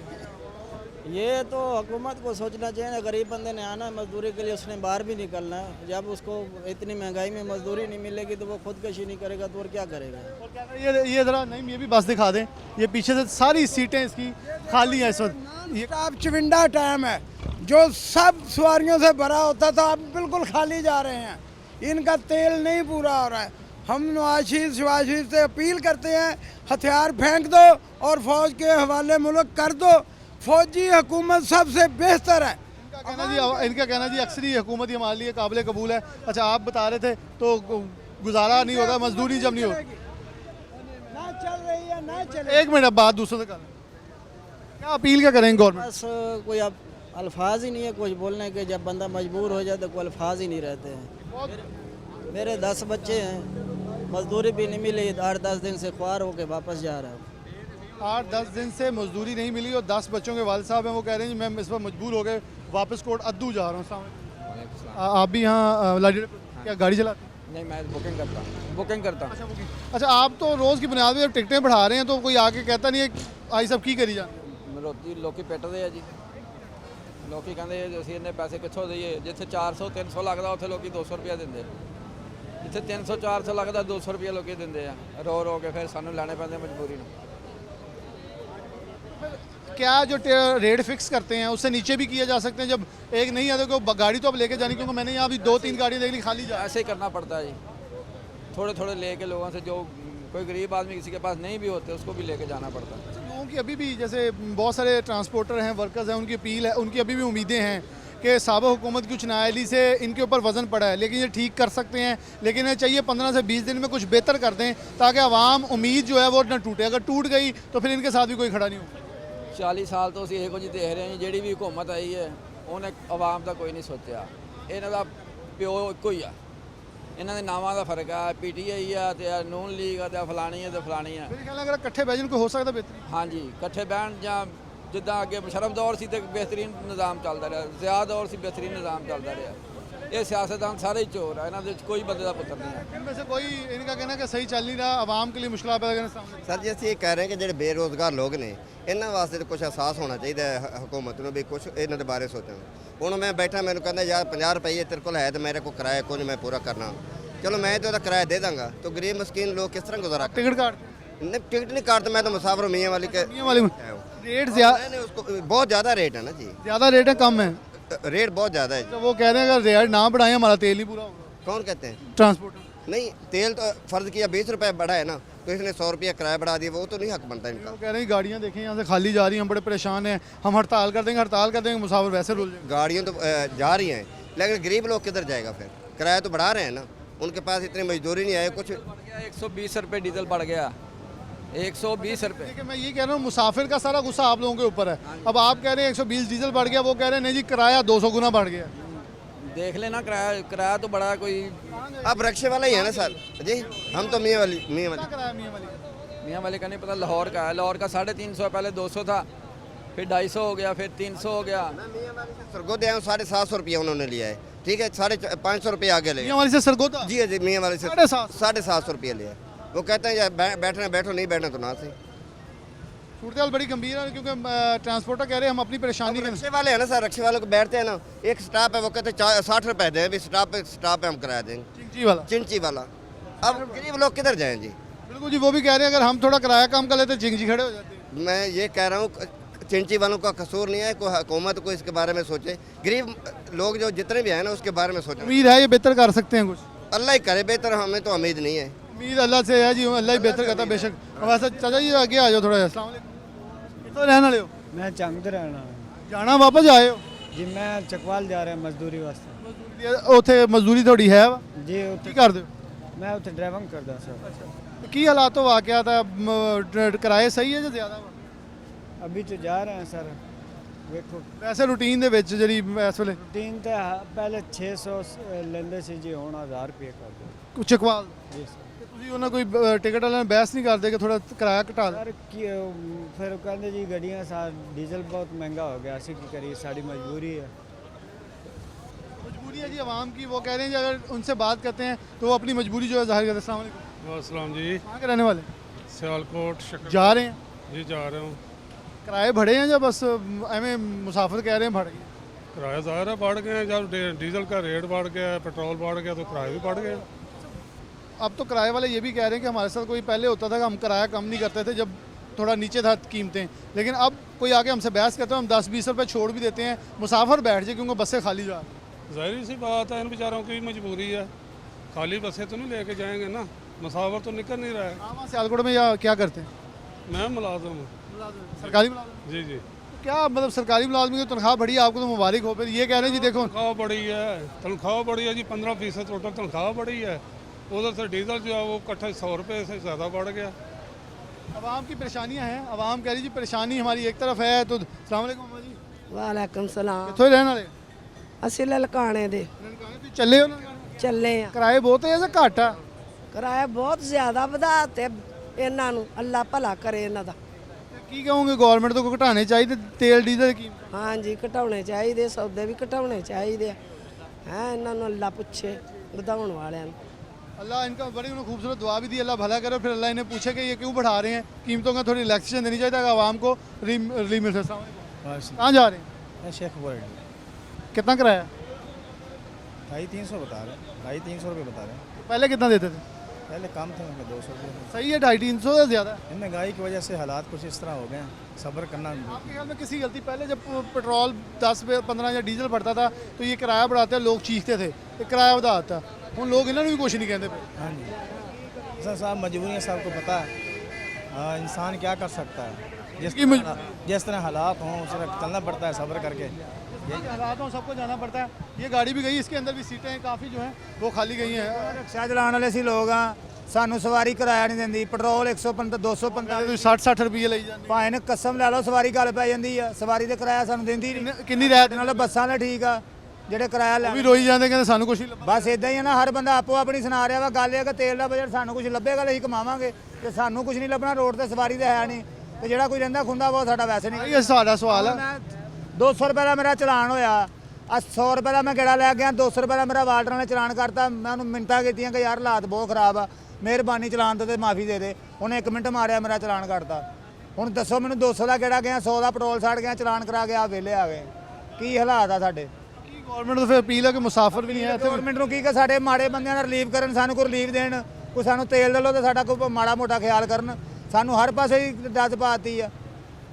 ये तो हुकूमत को सोचना चाहिए ना, गरीब बंदे ने आना है मजदूरी के लिए, उसने बाहर भी निकलना है। जब उसको इतनी महंगाई में मजदूरी नहीं मिलेगी तो वो खुदकशी नहीं करेगा तो और क्या करेगा। और क्या करें, ये ज़रा नहीं, ये भी बस दिखा दें। ये पीछे से सारी सीटें इसकी खाली हैं इस वक्त। ये अब चविंडा टाइम है, जो सब सवारियों से भरा होता था अब बिल्कुल खाली जा रहे हैं। इनका तेल नहीं पूरा हो रहा है। हम नवाज शरीफ से अपील करते हैं, हथियार फेंक दो और फौज के हवाले मुल्क कर दो। फौजी हुकूमत सबसे बेहतर है। इनका कहना जी अक्सरी हुकूमत हमारे लिए काबिल कबूल है। अच्छा, आप बता रहे थे तो गुजारा नहीं होगा, मजदूरी जब नहीं होगी, ना चल रही है ना चले। एक मिनट बात दूसरों से कर, क्या अपील क्या करेंगे गवर्नमेंट? बस कोई अब अल्फाज ही नहीं है कुछ बोलने के। जब बंदा मजबूर हो जाए तो कोई अल्फाज ही नहीं रहते हैं। मेरे 10 बच्चे हैं, मजदूरी भी नहीं मिली, 8-10 दिन से ख्वार होके वापस जा रहा हूँ। 8-10 दिन से मजदूरी नहीं मिली और 10 बच्चों के वालिद साहब हैं, वो कह रहे हैं जी मैं इस पर मजबूर हो गए, वापस कोट अद्दू जा रहा हूँ। आप भी यहाँ लाड़ी क्या गाड़ी चलाते हैं? नहीं, मैं बुकिंग करता हूँ। अच्छा, आप तो रोज़ की बुनियाद पर जब टिकटें बढ़ा रहे हैं तो कोई आके कहता नहीं है आई सब की करी जाती? ਰੋਟੀ ਲੋਕੀ ਪਿੱਟਦੇ ਆ ਜੀ। ਲੋਕੀ ਕਹਿੰਦੇ ਅਸੀਂ ਇੰਨੇ ਪੈਸੇ ਕਿੱਥੋਂ ਦਈਏ। ਜਿੱਥੇ 400-300 ਲੱਗਦਾ ਉੱਥੇ ਲੋਕੀ 200 ਰੁਪਏ ਦਿੰਦੇ। ਜਿੱਥੇ 300-400 ਲੱਗਦਾ 200 ਰੁਪਏ ਲੋਕੀ ਦਿੰਦੇ ਆ। ਰੋ ਕੇ ਫਿਰ ਸਾਨੂੰ ਲੈਣੇ ਪੈਂਦੇ ਮਜਬੂਰੀ ਨੂੰ। क्या जो रेट फिक्स करते हैं उससे नीचे भी किए जा सकते हैं? जब एक नहीं आता तो गाड़ी तो अब लेके जानी, क्योंकि मैंने यहाँ अभी 2-3 गाड़ियाँ देख ली खाली जा। ऐसे ही करना पड़ता है जी, थोड़े लेके लोगों से, जो कोई गरीब आदमी किसी के पास नहीं भी होते उसको भी लेके जाना पड़ता है। लोगों की अभी भी, जैसे बहुत सारे ट्रांसपोर्टर हैं, वर्कर्स हैं, उनकी अपील है, उनकी अभी भी उम्मीदें हैं कि साबिक़ हुकूमत की कुछ नाअहली से इनके ऊपर वज़न पड़ा है, लेकिन ये ठीक कर सकते हैं। लेकिन ये चाहिए 15 से 20 दिन में कुछ बेहतर कर दें ताकि आवाम उम्मीद जो है वो ना टूटे। अगर टूट गई तो फिर इनके साथ भी कोई खड़ा नहीं होगा। 40 ਸਾਲ ਤੋਂ ਅਸੀਂ ਇਹੋ ਜਿਹੀ ਦੇਖ ਰਹੇ ਹਾਂ। ਜਿਹੜੀ ਵੀ ਹੁਕੂਮਤ ਆਈ ਹੈ ਉਹਨੇ ਆਵਾਮ ਦਾ ਕੋਈ ਨਹੀਂ ਸੋਚਿਆ। ਇਹਨਾਂ ਦਾ ਪਿਓ ਇੱਕੋ ਹੀ ਆ, ਇਹਨਾਂ ਦੇ ਨਾਵਾਂ ਦਾ ਫਰਕ ਆ। PTI ਆ ਤੇ ਨੂਨ ਲੀਗ ਆ ਤੇ ਫਲਾਣੀ ਆ ਤੇ ਫਲਾਣੀ ਆ। मेरे ख्याल अगर इकट्ठे बैठने को हो सकता बेहतरीन। ਹਾਂਜੀ, ਇਕੱਠੇ ਬਹਿਣ ਜਾਂ ਜਿੱਦਾਂ ਅੱਗੇ ਮੁਸ਼ਰਫ ਦੌਰ ਸੀ ਤੇ ਬਿਹਤਰੀਨ ਨਿਜ਼ਾਮ ਚੱਲਦਾ ਰਿਹਾ, ਜ਼ਿਆਦ ਦੌਰ ਸੀ ਬਿਹਤਰੀਨ ਨਿਜ਼ਾਮ ਚੱਲਦਾ ਰਿਹਾ। ਇਹ ਸਿਆਸਤਦਾਨ ਸਾਰੇ ਹੀ ਚੋਰ ਆ, ਇਹਨਾਂ ਦੇ ਵਿੱਚ ਕੋਈ ਬੰਦੇ ਦਾ ਪੁੱਤਰ ਨਹੀਂ ਹੈ। इनमें से कोई इनका कहना है कि सही चल नहीं रहा, आवाम के लिए मुश्किल पैदा करने सामने। ਸਰ ਜੀ ਅਸੀਂ ਇਹ ਕਹਿ ਰਹੇ ਹਾਂ ਕਿ ਜਿਹੜੇ ਬੇਰੋਜ਼ਗਾਰ ਲੋਕ ਨੇ ਇਹਨਾਂ ਵਾਸਤੇ ਤਾਂ ਕੁਝ ਅਹਿਸਾਸ ਹੋਣਾ ਚਾਹੀਦਾ ਹੈ ਹਕੂਮਤ ਨੂੰ ਵੀ ਕੁਝ ਇਹਨਾਂ ਦੇ ਬਾਰੇ ਸੋਚਣ। ਹੁਣ ਮੈਂ ਬੈਠਾ ਮੈਨੂੰ ਕਹਿੰਦਾ ਯਾਰ 50 ਰੁਪਏ ਤੇਰੇ ਕੋਲ ਹੈ ਤੇ ਮੇਰੇ ਕੋਲ ਕਿਰਾਇਆ ਕੁਝ ਮੈਂ ਪੂਰਾ ਕਰਨਾ, ਚਲੋ ਮੈਂ ਤਾਂ ਉਹਦਾ ਕਿਰਾਇਆ ਦੇ ਦਾਂਗਾ, तो गरीब मस्कीन लोग किस तरह गुजारा करें? टिकट काट नहीं टिकट नहीं काटता, मैं तो मुसाफिर हूं, मियाँ वाली के मियाँ वाली में है वो। रेट ज्यादा नहीं, उसको बहुत ज़्यादा रेट है ना जी, रेट है कम है, रेट बहुत ज़्यादा है जी। तो वो कह रहे हैं अगर रेट ना बढ़ाएं हमारा तेल नहीं पूरा होगा। कौन कहते हैं? ट्रांसपोर्ट नहीं, तेल तो फ़र्ज़ किया 20 रुपये बढ़ा है ना, तो इसने 100 रुपया किराया बढ़ा दिया, वो तो नहीं हक बनता इनका। वो कह रहे हैं गाड़ियाँ देखें यहाँ से खाली जा रही हैं, हम बड़े परेशान हैं, हम हड़ताल कर देंगे मुसाफिर वैसे रुल जाएंगे। गाड़ियाँ तो जा रही हैं, लेकिन गरीब लोग किधर जाएगा फिर? किराया तो बढ़ा रहे हैं ना, उनके पास इतनी मजदूरी नहीं है कुछ। 120 रुपये डीजल बढ़ गया, 120 रुपये। देखिए मैं ये कह रहा हूँ मुसाफिर का सारा गुस्सा आप लोगों के ऊपर है। अब आप कह रहे हैं 120 डीजल बढ़ गया, वो कह रहे हैं नहीं जी किराया 200 गुना बढ़ गया। देख लेना किराया तो बड़ा कोई अब रक्शे वाला ही है ना सर जी, हम तो मियाँ वाली कितना किराया मियाँ वाले का नहीं पता, लाहौर का है, लाहौर का 350, पहले 200 था, फिर 250 हो गया, फिर 300 हो गया। सरगोदे आए 750 रुपया उन्होंने लिया है, ठीक है, 550 रुपये आगे ले मियाँ वाली से सरगोदा जी जी, मियाँ वाले से 750 रुपये लिया है। वो कहते हैं यार बैठना बैठो, नहीं बैठना तो ना सही। सूरत बड़ी गंभीर है क्योंकि ट्रांसपोर्टर कह रहे हैं हम अपनी परेशानी के रक्शे वाले हैं ना सर, रक्शे वाले को बैठते हैं ना, एक स्टाफ है वो कहते हैं 60 रुपये दें, अभी स्टाफ पे हम किराया देंगे, चिंची वाला। अब गरीब लोग किधर जाएँ जी? बिल्कुल जी, वो भी कह रहे हैं अगर हम थोड़ा किराया कम कर लेते चिंची खड़े हो जाते। मैं ये कह रहा हूँ चिंची वालों का कसूर नहीं है, कोई हुकूमत को इसके बारे में सोचे, गरीब लोग जो जितने भी हैं ना उसके बारे में सोचे। उम्मीद है ये बेहतर कर सकते हैं कुछ, अल्लाह ही करे बेहतर, हमें तो उम्मीद नहीं है। उम्मीद अल्लाह से है जी, अल्लाह ही बेहतर करता बेशक। वैसे चाचा जी आगे आ जाओ थोड़ा, अस्सलाम वालेकुम। कितों रहने वाले हो? मैं चंद रहना जाना वापस आए हो जी, मैं चकवाल जा रहा मजदूरी वास्ते। ਉੱਥੇ ਮਜ਼ਦੂਰੀ ਤੁਹਾਡੀ ਹੈ ਵਾ जी ਕੀ ਕਰਦੇ ਹੋ? मैं उत्थे ड्राइविंग करदा सर। ਕੀ ਹਾਲਾਤ ਵਾਕਿਆਤ ਹੈ, ਕਿਰਾਏ ਸਹੀ ਹੈ ਜਾਂ ਜ਼ਿਆਦਾ ਵਾ? अभी तो जा रहे हैं सर, देखो ਵੈਸੇ ਰੂਟੀਨ ਦੇ ਵਿੱਚ ਜਿਹੜੀ ਇਸ ਵੇਲੇ तीन तो पहले 600 लेंदे सी जी, हुण 1000 रुपये कर दो ਚਕਵਾਲ जी सर। ਤੇ ਤੁਸੀਂ ਉਹਨਾਂ ਕੋਈ ਟਿਕਟ ਵਾਲਿਆਂ ਨਾਲ ਬਹਿਸ ਨਹੀਂ ਕਰਦੇ ਕਿ ਥੋੜਾ ਕਿਰਾਇਆ ਘਟਾ ਦਿਓ? सर की फिर कहते जी गड्डियां साथ डीजल बहुत महंगा हो गया, असी की करिए, साड़ी मजबूरी है। मजबूरी है जी आवाम की, वो कह रहे हैं जी अगर उनसे बात करते हैं तो वो अपनी मजबूरी जो है जाहिर करते हैं। अस्सलाम वालेकुम। अस्सलाम जी, कहाँ के रहने वाले? सियालकोट जा रहे हैं जी, जा रहे हूँ। किराए बढ़े हैं या बस एवं मुसाफिर कह रहे हैं बढ़ गए? किराया ज़ाहिर है बढ़ गए हैं, जब डीजल का रेट बढ़ गया है, पेट्रोल बढ़ गया तो किराए भी बढ़ गए। अब तो किराए वाले ये भी कह रहे हैं कि हमारे साथ कोई पहले होता था कि हम किराया कम नहीं करते थे जब थोड़ा नीचे था कीमतें, लेकिन अब कोई आके हमसे बहस करते हैं हम 10-20 रुपये छोड़ भी देते हैं, मुसाफिर बैठ जाए क्योंकि बसें खाली जा रही हैं। ज़ाहिर सी बात है, इन बेचारों की मजबूरी है, खाली बसें तो नहीं लेके जाएंगे ना, मुसाफिर तो निकल नहीं रहा है। हाँ, वहाँ सियालकोट में या क्या करते हैं? मैं मुलाजिम हूँ, सरकारी मुलाजिम? जी जी। क्या मतलब सरकारी मुलाजमी की तनख्वाह बढ़ी है, आपको तो मुबारक हो। फिर ये कह रहे हैं जी देखो तनख्वाह बढ़ी है, तनख्वाह बढ़ी है जी, 15% टोटल तनख्वाह बढ़ी है, उधर से डीजल जो है वो इकट्ठा 100 रुपये से ज़्यादा बढ़ गया। आवाम की परेशानियाँ हैं, आवाम कह रही जी परेशानी हमारी एक तरफ है तो। अस्सलाम वालेकुम अम्मा जी। वालेकुम सलाम। कितों रहने वाले? ਅਸੀਂ ਲਲਕਾਣੇ ਦੇ ਤੁਸੀਂ ਚੱਲੇ ਹੋ ਨਾ? ਚੱਲੇ ਆ। ਕਿਰਾਏ ਬਹੁਤ ਹੈ ਜਾਂ ਘੱਟ ਆ? ਕਿਰਾਇਆ ਬਹੁਤ ਜ਼ਿਆਦਾ ਵਧਾ ਤੇ ਇਹਨਾਂ ਨੂੰ ਅੱਲਾ ਭਲਾ ਕਰੇ ਇਹਨਾਂ ਦਾ। ਕੀ ਕਹੋਗੇ ਗਵਰਨਮੈਂਟ ਤੋਂ ਘਟਾਣੇ ਚਾਹੀਦੇ ਤੇਲ ਡੀਜ਼ਲ ਦੀ ਕੀਮਤ? ਹਾਂਜੀ ਘਟਾਉਣੇ ਚਾਹੀਦੇ, ਸੌਦੇ ਵੀ ਘਟਾਉਣੇ ਚਾਹੀਦੇ ਆ। ਹੈ ਇਹਨਾਂ ਨੂੰ ਅੱਲਾ ਪੁੱਛੇ ਵਧਾਉਣ ਵਾਲਿਆਂ ਨੂੰ। अल्लाह इनका बड़ी उन्होंने खूबसूरत दुआ भी दी, अल्लाह भला करे। फिर अल्लाह इन्हें पूछे कि ये क्यों बढ़ा रहे हैं कीमतों का, थोड़ी रिलैक्सेशन देनी चाहिए ताकि आवाम को रिलीफ मिल सके। कहाँ जा रहे हैं? शेख वर्ल्ड। कितना किराया? 250-300 बता रहे हैं, 250-300 रुपये बता रहे हैं। पहले कितना देते थे? पहले कम थे, 200 रुपये। सही है, 250-300 से ज़्यादा। महंगाई की वजह से हालात कुछ इस तरह हो गए हैं, सब्र करना। आपके ख्याल में किसी गलती? पहले जब पेट्रोल 10-15 या डीजल बढ़ता था तो ये किराया बढ़ाते लोग चीखते थे कि किराया बढ़ाता, हम लोग इन्होंने भी कुछ नहीं कहते पे। हाँ जी सर, साहब मजबूरियाँ सबको पता है, इंसान क्या कर सकता है, जिस तरह हालात हों उस तरह चलना पड़ता है, सब्र करके। हालात हों सबको जाना पड़ता है। ये गाड़ी भी गई, इसके अंदर भी सीटें काफ़ी जो हैं वो खाली गई हैं। रिक्शा चलाने वाले सी लोग हाँ, सानू सवारी किराया नहीं देंदी, पेट्रोल 150-250 60-60 रुपये ली जाती। भाएं ने कसम लै लो सवारी गल पै जाती है, सवारी का किराया सानू देंदी नहीं। किन्नी रैत नाल बसां दा ठीक आ, ਜਿਹੜੇ ਕਿਰਾਇਆ ਲੈ ਵੀ ਰੋਈ ਜਾਂਦੇ ਕਹਿੰਦੇ ਸਾਨੂੰ ਕੁਝ ਨਹੀਂ ਲੱਭਾ। ਬਸ ਇਦਾਂ ਹੀ ਆ ਨਾ, ਹਰ ਬੰਦਾ ਆਪੋ ਆਪਣੀ ਸੁਣਾ ਰਿਹਾ ਵਾ। ਗੱਲ ਇਹ ਕਿ ਤੇਲ ਦਾ ਬਜਟ ਸਾਨੂੰ ਕੁਝ ਲੱਭੇਗਾ ਅਸੀਂ ਕਮਾਵਾਂਗੇ, ਤੇ ਸਾਨੂੰ ਕੁਝ ਨਹੀਂ ਲੱਭਣਾ, ਰੋਡ ਤੇ ਸਵਾਰੀ ਤਾਂ ਹੈ ਨਹੀਂ, ਤੇ ਜਿਹੜਾ ਕੋਈ ਰਹਿੰਦਾ ਖੁੰਦਾ ਉਹ ਸਾਡਾ ਵੈਸੇ ਨਹੀਂ। ਇਹ ਸਾਡਾ ਸਵਾਲ ਹੈ। 200 ਰੁਪਏ ਦਾ ਮੇਰਾ ਚਲਾਨ ਹੋਇਆ, 100 रुपए का मैं गेड़ा लै गया, 200 रुपए का मेरा वाल्डर ने चलान करता। मैं उन्होंने मिन्नतां कीतियां कि यार हालात बहुत खराब आ, मेहरबानी चलान तो माफ़ी दे दे। उन्हें 1 मिनट मारिया, मेरा चलान करता। हुण दसो मैनूं 200 का गेड़ा गया, 100 का पेट्रोल सड़ गया, चलान करा के आ वेले आ गए। की हालात आ साडे? गवर्नमेंट तो फिर अपील है कि मुसाफिर भी नहीं है इत्थे। गवर्नमेंट नूं की कि साडे माड़े बंदियां दा रिलीफ करन, सानूं कोई रिलीफ देण, कोई सानूं तेल दे लो तो साडा कोई माड़ा मोटा ख्याल करन। सानूं हर पासे ही डज पाती है।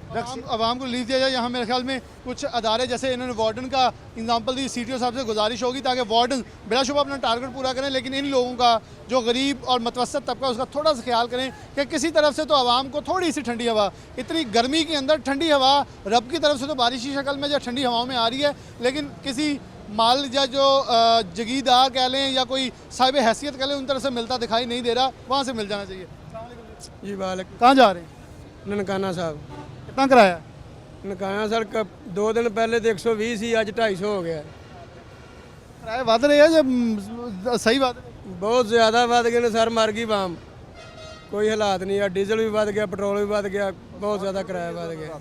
आवाम को रिलीफ दिया जाए। यहाँ मेरे ख्याल में कुछ अदारे जैसे इन्होंने वार्डन का एग्जाम्पल दी, CTO साहब से गुजारिश होगी ताकि वार्डन बिलाशुबा अपना टारगेट पूरा करें, लेकिन इन लोगों का जो गरीब और मतवसत तबका उसका थोड़ा सा ख्याल करें कि किसी तरफ से तो आवाम को थोड़ी सी ठंडी हवा, इतनी गर्मी के अंदर ठंडी हवा रब की तरफ से तो बारिश की शक्ल में जो ठंडी हवाओं में आ रही है, लेकिन किसी माल या जो जगीरदार कह लें या कोई साहिब हैसियत कह लें उन तरफ से मिलता दिखाई नहीं दे रहा, वहाँ से मिल जाना चाहिए। जी वालेकुम। कहाँ जा रहे हैं? ननकाना साहब। कितना किराया? ननकाना सर 2 दिन पहले तो 120 ही, अज 250 हो गया। किराए वध रहे हैं जब सही बात है? बहुत ज़्यादा वध गए ने सर, मर गई वाम, कोई हालात नहीं है। डीजल भी वध गया, पेट्रोल भी वध गया, बहुत ज़्यादा किराया वध गया।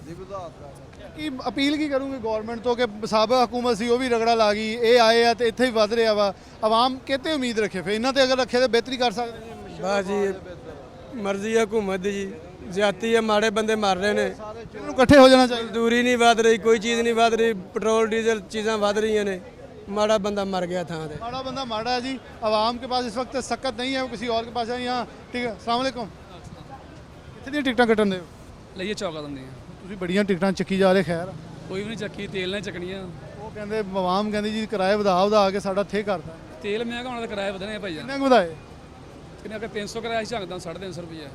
कि अपील की करूँगी गवर्नमेंट तो कि साबिक़ हुकूमत सी वो भी रगड़ा ला गई, ये आए है तो इत्थे ही वध रहा वा, आवाम कहते उम्मीद रखे, फिर इन्होंने अगर रखे तो बेहतरी कर सकते। बस जी मर्जी है हुकूमत दी जी, ज्यादती है, माड़े बंदे मर रहे ने, इकट्ठे हो जाना चाहिए। मजदूरी नहीं वध रही, कोई चीज़ नहीं वध रही, पेट्रोल डीजल चीज़ां वध रही ने, माड़ा बंदा मर गया थां ते। माड़ा बंदा माड़ा है जी। आवाम के पास इस वक्त सकत नहीं है, वो किसी और के पास है। यहाँ ठीक है, अस्सलाम वालेकुम। कितनी टिकटां कटन दे ਲਈਏ ਚੌਕਾ ਦਿੰਦੇ ਆ ਤੁਸੀਂ ਬੜੀਆਂ ਟਿਕਟਾਂ ਚੱਕੀ ਜਾ ਰਹੇ, ਖੈਰ ਕੋਈ ਵੀ ਨਹੀਂ ਚੱਕੀ, ਤੇਲ ਨਾਲ ਚੱਕਣੀਆਂ। ਉਹ ਕਹਿੰਦੇ ਆਵਾਮ ਕਹਿੰਦੀ ਜੀ ਕਿਰਾਏ ਵਧਾ ਕੇ ਸਾਡਾ ਥੇ ਕਰਤਾ। ਤੇਲ ਮਹਿੰਗਾ ਹੋਣਾ ਤਾਂ ਕਿਰਾਏ ਵਧਣੇ ਆ ਭਾਈ। ਕਿੰਨੇ ਕੁ ਵਧਾਏ? ਕਿੰਨੇ ਕਿ 300 ਕਿਰਾਇਆ ਸੀ, ਝੰਗਦਾ 350 ਰੁਪਏ।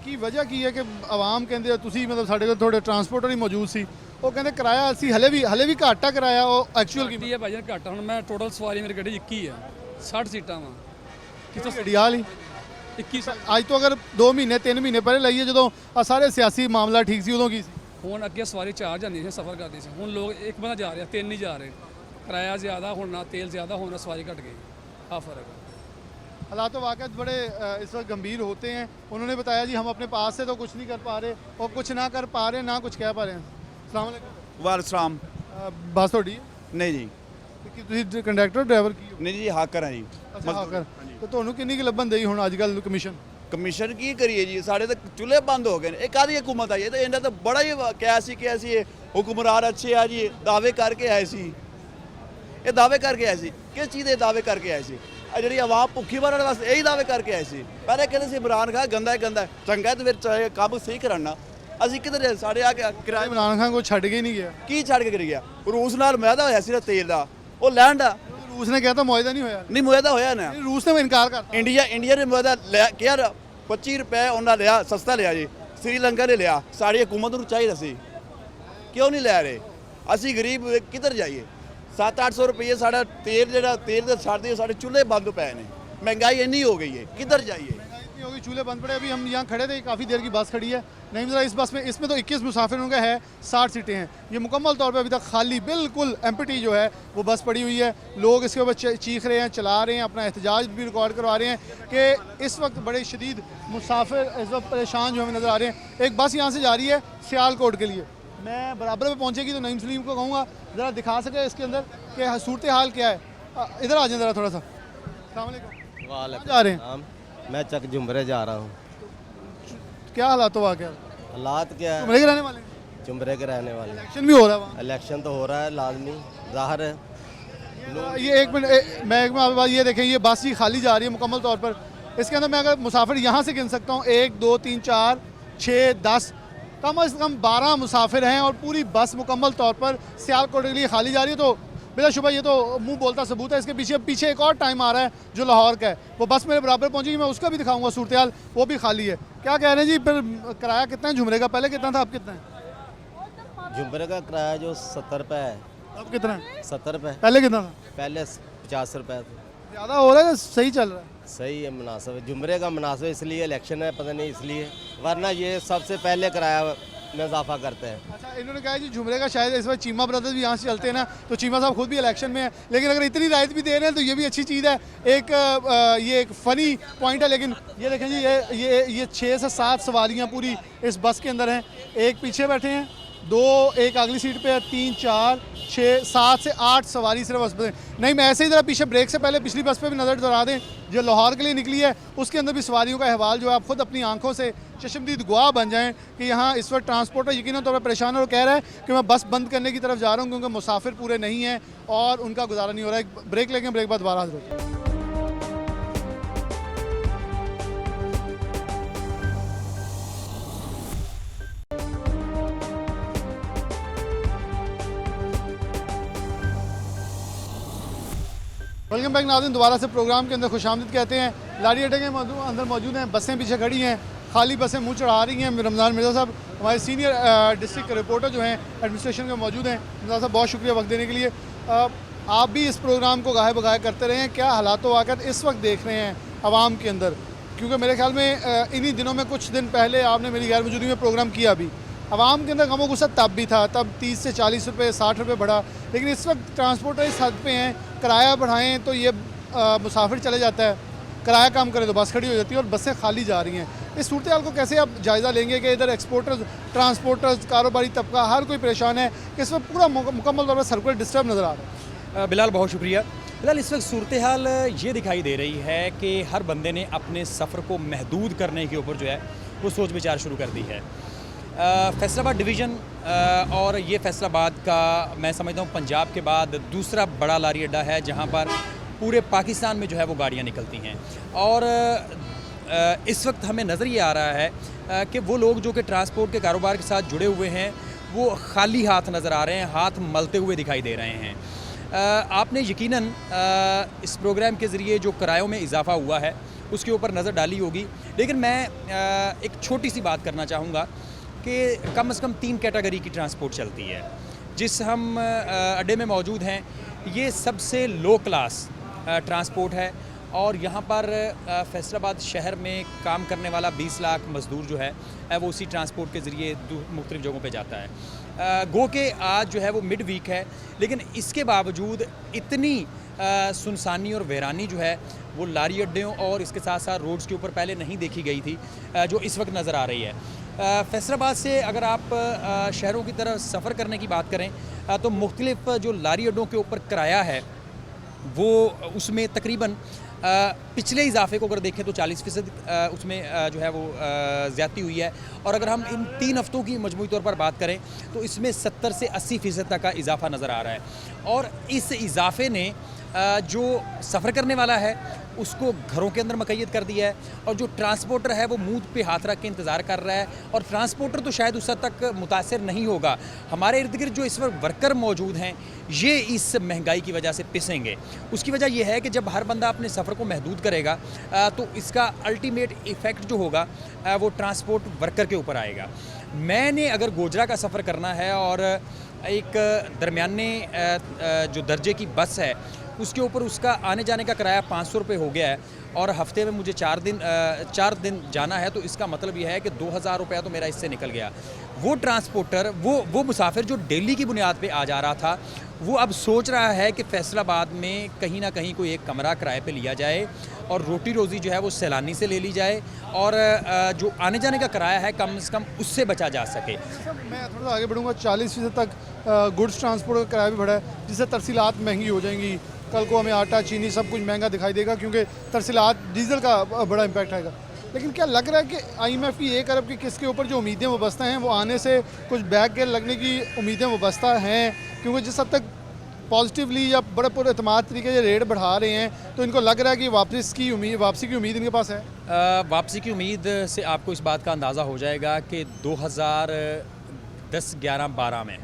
ਕੀ ਵਜ੍ਹਾ ਕੀ ਹੈ ਕਿ ਆਵਾਮ ਕਹਿੰਦੇ ਤੁਸੀਂ ਮਤਲਬ ਸਾਡੇ ਕੋਲ ਤੁਹਾਡੇ ਟਰਾਂਸਪੋਰਟਰ ਹੀ ਮੌਜੂਦ ਸੀ, ਉਹ ਕਹਿੰਦੇ ਕਿਰਾਇਆ ਅਸੀਂ ਹਲੇ ਵੀ ਘੱਟ ਆ ਕਿਰਾਇਆ, ਉਹ ਐਕਚੁਅਲ ਕੀ ਹੈ ਭਾਈ ਘੱਟ। ਹੁਣ ਮੈਂ ਟੋਟਲ ਸਵਾਰੀ ਮੇਰੀ ਗੱਡੀ 21 ਆ, 60 ਸੀਟਾਂ ਵਾ। ਕਿਤੋਂ ਗੱਡੀਆਲ ਹੀ 21। ਅੱਜ ਤੋਂ ਅਗਰ 2 ਮਹੀਨੇ 3 ਮਹੀਨੇ ਪਹਿਲੇ ਲਾਈਏ ਜਦੋਂ ਆ ਸਾਰੇ ਸਿਆਸੀ ਮਾਮਲਾ ਠੀਕ ਸੀ ਉਦੋਂ ਕੀ ਸੀ? ਹੁਣ ਅੱਗੇ ਸਵਾਰੀ 4 ਜਾਂਦੀ ਸੀ, ਸਫ਼ਰ ਕਰਦੀ ਸੀ। ਹੁਣ ਲੋਕ ਇੱਕ ਬੰਦਾ ਜਾ ਰਿਹਾ, 3 ਨਹੀਂ ਜਾ ਰਹੇ। किराया ज़्यादा होना, तेल ज़्यादा होना, सवारी घट गई, हाँ फ़र्क है। हालात तो वाकई बड़े इस वक्त गंभीर होते हैं। उन्होंने बताया जी हम अपने पास से तो कुछ नहीं कर पा रहे और कुछ ना कर पा रहे ना कुछ कह पा रहे हैं। अस्सलाम वालेकुम। वालेकुम। बस थोड़ी नहीं जी, ਤੁਸੀਂ ਕੰਡਕਟਰ ਡਰਾਈਵਰ ਕੀ ਹੋ? नहीं जी हाकर हैं जी। ਅੱਛਾ ਹਾਕਰ। ਤੇ ਤੁਹਾਨੂੰ ਕਿੰਨੀ ਕੁ ਲੱਭਣ ਦੇਈ ਹੁਣ ਅੱਜ ਕੱਲ ਕਮਿਸ਼ਨ? ਕਮਿਸ਼ਨ ਕੀ ਕਰੀਏ ਜੀ, ਸਾਡੇ ਤਾਂ ਚੁੱਲ੍ਹੇ ਬੰਦ ਹੋ ਗਏ ਨੇ। ਇਹ ਕਾਹਦੀ ਹਕੂਮਤ ਆਈ ਹੈ? ਤੇ ਇਹਨਾਂ ਤਾਂ ਬੜਾ ਹੀ ਕਿਹਾ ਸੀ ਕਿ ਅਸੀਂ ਹੁਕਮਰਾਨ ਅੱਛੇ ਆ ਜੀ, ਦਾਅਵੇ ਕਰਕੇ ਆਏ ਸੀ। ਇਹ ਦਾਅਵੇ ਕਰਕੇ ਆਏ ਸੀ, ਕਿਸ ਚੀਜ਼ ਦੇ ਦਾਅਵੇ ਕਰਕੇ ਆਏ ਸੀ? ਆ ਜਿਹੜੀ ਆਵਾਮ ਭੁੱਖੀ ਮਰਨ ਵਾਸਤੇ ਇਹੀ ਦਾਅਵੇ ਕਰਕੇ ਆਏ ਸੀ। ਪਹਿਲੇ ਕਹਿੰਦੇ ਸੀ ਇਮਰਾਨ ਖਾਨ ਗੰਦਾ ਹੈ ਗੰਦਾ, ਚੰਗਾ ਤੇ ਫਿਰ ਕੰਮ ਸਹੀ ਕਰਾਉਣਾ। ਅਸੀਂ ਕਿਧਰ ਸਾਡੇ ਆ ਕੇ ਕਿਰਾਏ ਇਮਰਾਨ ਖਾਨ ਕੋਈ ਛੱਡ ਕੇ ਨਹੀਂ ਗਿਆ। ਕੀ ਛੱਡ ਕੇ ਗਿਆ? ਰੂਸ ਨਾਲ ਮੁਆਹਦਾ ਹੋਇਆ ਸੀ ਨਾ ਤੇਲ ਦਾ, ਉਹ ਲੈਂਡ ਆ। रूस ने कहा था मुआहदा नहीं होया। नहीं मुआहदा होया ना, रूस ने इनकार करता। इंडिया ने मुआहदा किया 25 रुपए उन्हें लिया, सस्ता लिया जी। श्रीलंका ने लिया, साड़ी हुकूमत को चाहिए सी, क्यों नहीं लै रहे? असी गरीब किधर जाइए? 700-800 रुपये साढ़ा तेल जो तेल साढ़े साढ़े चूल्हे बंद पे ने, महंगाई इन्नी हो गई है, किधर जाइए? होगी चूल्हे बंद पड़े। अभी हम यहाँ खड़े थे, काफ़ी देर की बस खड़ी है। नहीं मतलब इस बस में इसमें तो 21 मुसाफिरों का है, 60 सीटें हैं। ये मुकम्मल तौर पे अभी तक खाली बिल्कुल एम्प्टी जो है वो बस पड़ी हुई है। लोग इसके ऊपर चीख रहे हैं, चला रहे हैं, अपना एहतजाज भी रिकॉर्ड करवा रहे हैं कि इस वक्त बड़े शदीद मुसाफिर इस वक्त परेशान जो हमें नज़र आ रहे हैं। एक बस यहाँ से जा रही है सियालकोट के लिए, मैं बराबर में पहुँचेगी तो नईम सलीम को कहूँगा ज़रा दिखा सके इसके अंदर कि सूरत हाल क्या है। इधर आ जाए ज़रा थोड़ा सा। अस्सलाम वालेकुम। जा रहे हैं? मैं चक जुमरे जा रहा हूँ। क्या हालात हुआ? क्या हालात क्या है? जुमरे के रहने वाले? जुमरे के रहने वाले। इलेक्शन भी हो रहा है वहाँ? इलेक्शन तो हो रहा है, लाजमी ज़ाहिर है। ये एक मिनट मैं आपके ये देखें, ये बस ही खाली जा रही है मुकम्मल तौर पर। इसके अंदर मैं अगर मुसाफिर यहाँ से गिन सकता हूँ 1 2 3 4 6 10 कम से कम 12 मुसाफिर हैं और पूरी बस मुकम्मल तौर पर सियालकोट के लिए खाली जा रही है। तो बिलाशुबा ये तो मुंह बोलता सबूत है। इसके पीछे एक और टाइम आ रहा है जो लाहौर का है, वो बस मेरे बराबर पहुंचेगी, मैं उसका भी दिखाऊंगा सूरत हाल, वो भी खाली है। क्या कह रहे हैं जी? फिर किराया कितना है झुमरे का? पहले कितना था, अब कितना है? जुमरे का किराया जो 70 रुपये है, अब कितना है? 70 रुपये। पहले कितना था? पहले 50 रुपये था। ज़्यादा हो रहा है, सही चल रहा है? सही है, मुनासिब है। जुमरे का मुनासिब इसलिए इलेक्शन है, पता नहीं इसलिए, वरना ये सबसे पहले किराया में इजाफा करते हैं। अच्छा, इन्होंने कहा जी झुमरे का शायद इस बार चीमा ब्रदर्स भी यहाँ से चलते हैं ना, तो चीमा साहब खुद भी इलेक्शन में है, लेकिन अगर इतनी रायत भी दे रहे हैं तो ये भी अच्छी चीज़ है। ये एक फ़नी पॉइंट है। लेकिन ये देखें जी, ये 6 से 7 सवारियाँ पूरी इस बस के अंदर हैं। एक पीछे बैठे हैं एक अगली सीट पे है, 3, 4, 6, 7 से 8 सवारी सिर्फ बस पे। नहीं, मैं ऐसे ही ज़रा पीछे ब्रेक से पहले पिछली बस पे भी नज़र दौड़ा दें जो लाहौर के लिए निकली है, उसके अंदर भी सवारियों का अहवाल जो है आप खुद अपनी आंखों से चश्मदीद गवाह बन जाएं कि यहाँ इस वक्त ट्रांसपोर्टर यकीनन तौर पर परेशान है और कह रहा है कि मैं बस बंद करने की तरफ जा रहा हूँ क्योंकि मुसाफिर पूरे नहीं हैं और उनका गुजारा नहीं हो रहा है। ब्रेक लेंगे, ब्रेक बाद दोबारा हाजिर होते हैं। वेलकम बैक नाज़रीन, दोबारा से प्रोग्राम के अंदर खुशामदीद कहते हैं। लाड़ी अड्डे के अंदर मौजूद हैं, बसें पीछे खड़ी हैं, खाली बसें मुँह चढ़ा रही हैं। रमज़ान मिर्ज़ा साहब हमारे सीनियर डिस्ट्रिक्ट रिपोर्टर जो हैं एडमिनिस्ट्रेशन के मौजूद हैं। मिर्ज़ा साहब बहुत शुक्रिया वक्त देने के लिए। आप भी इस प्रोग्राम को गाहे बगाहे करते रहे हैं, क्या हालात वाक़त इस वक्त देख रहे हैं आवाम के अंदर? क्योंकि मेरे ख्याल में इन्हीं दिनों में कुछ दिन पहले आपने मेरी गैर मौजूदगी में प्रोग्राम किया भी, आवाम के अंदर गम गुस्सा तब भी था, तब 30 से 40 रुपये 60 रुपये बढ़ा, लेकिन इस वक्त ट्रांसपोर्टर इस हद पे हैं, किराया बढ़ाएं तो ये मुसाफिर चले जाता है, किराया कम करें तो बस खड़ी हो जाती है और बसें खाली जा रही हैं। इस सूरत हाल को कैसे आप जायज़ा लेंगे कि इधर एक्सपोर्टर्स, ट्रांसपोर्टर्स, कारोबारी तबका हर कोई परेशान है कि इस वक्त पूरा मुकम्मल तौर पर सर्कुलर डिस्टर्ब नज़र आ रहा है? बिलाल बहुत शुक्रिया। बिलाल, इस वक्त सूरत हाल ये दिखाई दे रही है कि हर बंदे ने अपने सफ़र को महदूद करने के ऊपर जो है वो सोच विचार शुरू कर दी है। फैसलाबाद डिवीज़न और ये फैसलाबाद का मैं समझता हूँ पंजाब के बाद दूसरा बड़ा लारी अड्डा है जहाँ पर पूरे पाकिस्तान में जो है वो गाड़ियाँ निकलती हैं। और इस वक्त हमें नज़र ये आ रहा है कि वो लोग जो कि ट्रांसपोर्ट के कारोबार के साथ जुड़े हुए हैं वो खाली हाथ नज़र आ रहे हैं, हाथ मलते हुए दिखाई दे रहे हैं। आपने यकीनन इस प्रोग्राम के ज़रिए जो किरायों में इजाफ़ा हुआ है उसके ऊपर नज़र डाली होगी, लेकिन मैं एक छोटी सी बात करना चाहूँगा कि कम से कम 3 कैटेगरी की ट्रांसपोर्ट चलती है। जिस हम अड्डे में मौजूद हैं ये सबसे लो क्लास ट्रांसपोर्ट है और यहाँ पर फैसलाबाद शहर में काम करने वाला 20 लाख मज़दूर जो है वो उसी ट्रांसपोर्ट के ज़रिए मुख्तलिफ़ जगहों पे जाता है। गो के आज जो है वो मिड वीक है, लेकिन इसके बावजूद इतनी सुनसानी और वीरानी जो है वो लारी अड्डों और इसके साथ साथ रोड्स के ऊपर पहले नहीं देखी गई थी जो इस वक्त नज़र आ रही है। फैसलाबाद से अगर आप शहरों की तरफ सफ़र करने की बात करें तो मुख्तलिफ़ जो लारी अड्डों के ऊपर किराया है वो उसमें तकरीबन पिछले इजाफे को अगर देखें तो 40% उसमें जो है वो ज़्यादती हुई है। और अगर हम इन 3 हफ्तों की मजमूई तौर पर बात करें तो इसमें 70 से 80% तक का इजाफा नज़र आ रहा है। और इस इजाफे ने जो सफ़र करने वाला है उसको घरों के अंदर मुक़य्यद कर दिया है और जो ट्रांसपोर्टर है वो मुंह पे हाथ रख के इंतज़ार कर रहा है। और ट्रांसपोर्टर तो शायद उस हद तक मुतासर नहीं होगा, हमारे इर्द गिर्द जो इस वक्त वर्कर मौजूद हैं ये इस महंगाई की वजह से पिसेंगे। उसकी वजह यह है कि जब हर बंदा अपने सफ़र को महदूद करेगा तो इसका अल्टीमेट इफ़ेक्ट जो होगा वो ट्रांसपोर्ट वर्कर के ऊपर आएगा। मैंने अगर गोजरा का सफ़र करना है और एक दरमियाने जो दर्जे की बस है उसके ऊपर उसका आने जाने का किराया 500 रुपये हो गया है और हफ्ते में मुझे 4 दिन जाना है, तो इसका मतलब यह है कि 2000 रुपया तो मेरा इससे निकल गया। वो ट्रांसपोर्टर वो मुसाफिर जो डेली की बुनियाद पे आ जा रहा था वो अब सोच रहा है कि फैसलाबाद में कहीं ना कहीं कोई एक कमरा किराए पे लिया जाए और रोटी रोज़ी जो है वो सैलानी से ले ली जाए और जो आने जाने का किराया है कम से कम उससे बचा जा सके। मैं थोड़ा सा आगे बढ़ूँगा, 40% तक गुड्स ट्रांसपोर्ट का किराया भी बढ़ा है जिससे तरसीलात महंगी हो जाएंगी। कल को हमें आटा चीनी सब कुछ महंगा दिखाई देगा क्योंकि तरसीलात डीजल का बड़ा इम्पैक्ट आएगा। लेकिन क्या लग रहा है कि IMF की 1 अरब की किस्त के ऊपर जो उम्मीदें वाबस्ता हैं वो आने से कुछ बैक गेयर लगने की उम्मीदें वाबस्ता हैं? क्योंकि जिस हद तक पॉजिटिवली या बड़े पुरअतमाद तरीके से रेट बढ़ा रहे हैं तो इनको लग रहा है कि वापसी की उम्मीद इनके पास है। वापसी की उम्मीद से आपको इस बात का अंदाज़ा हो जाएगा कि 2010, 11, 12 में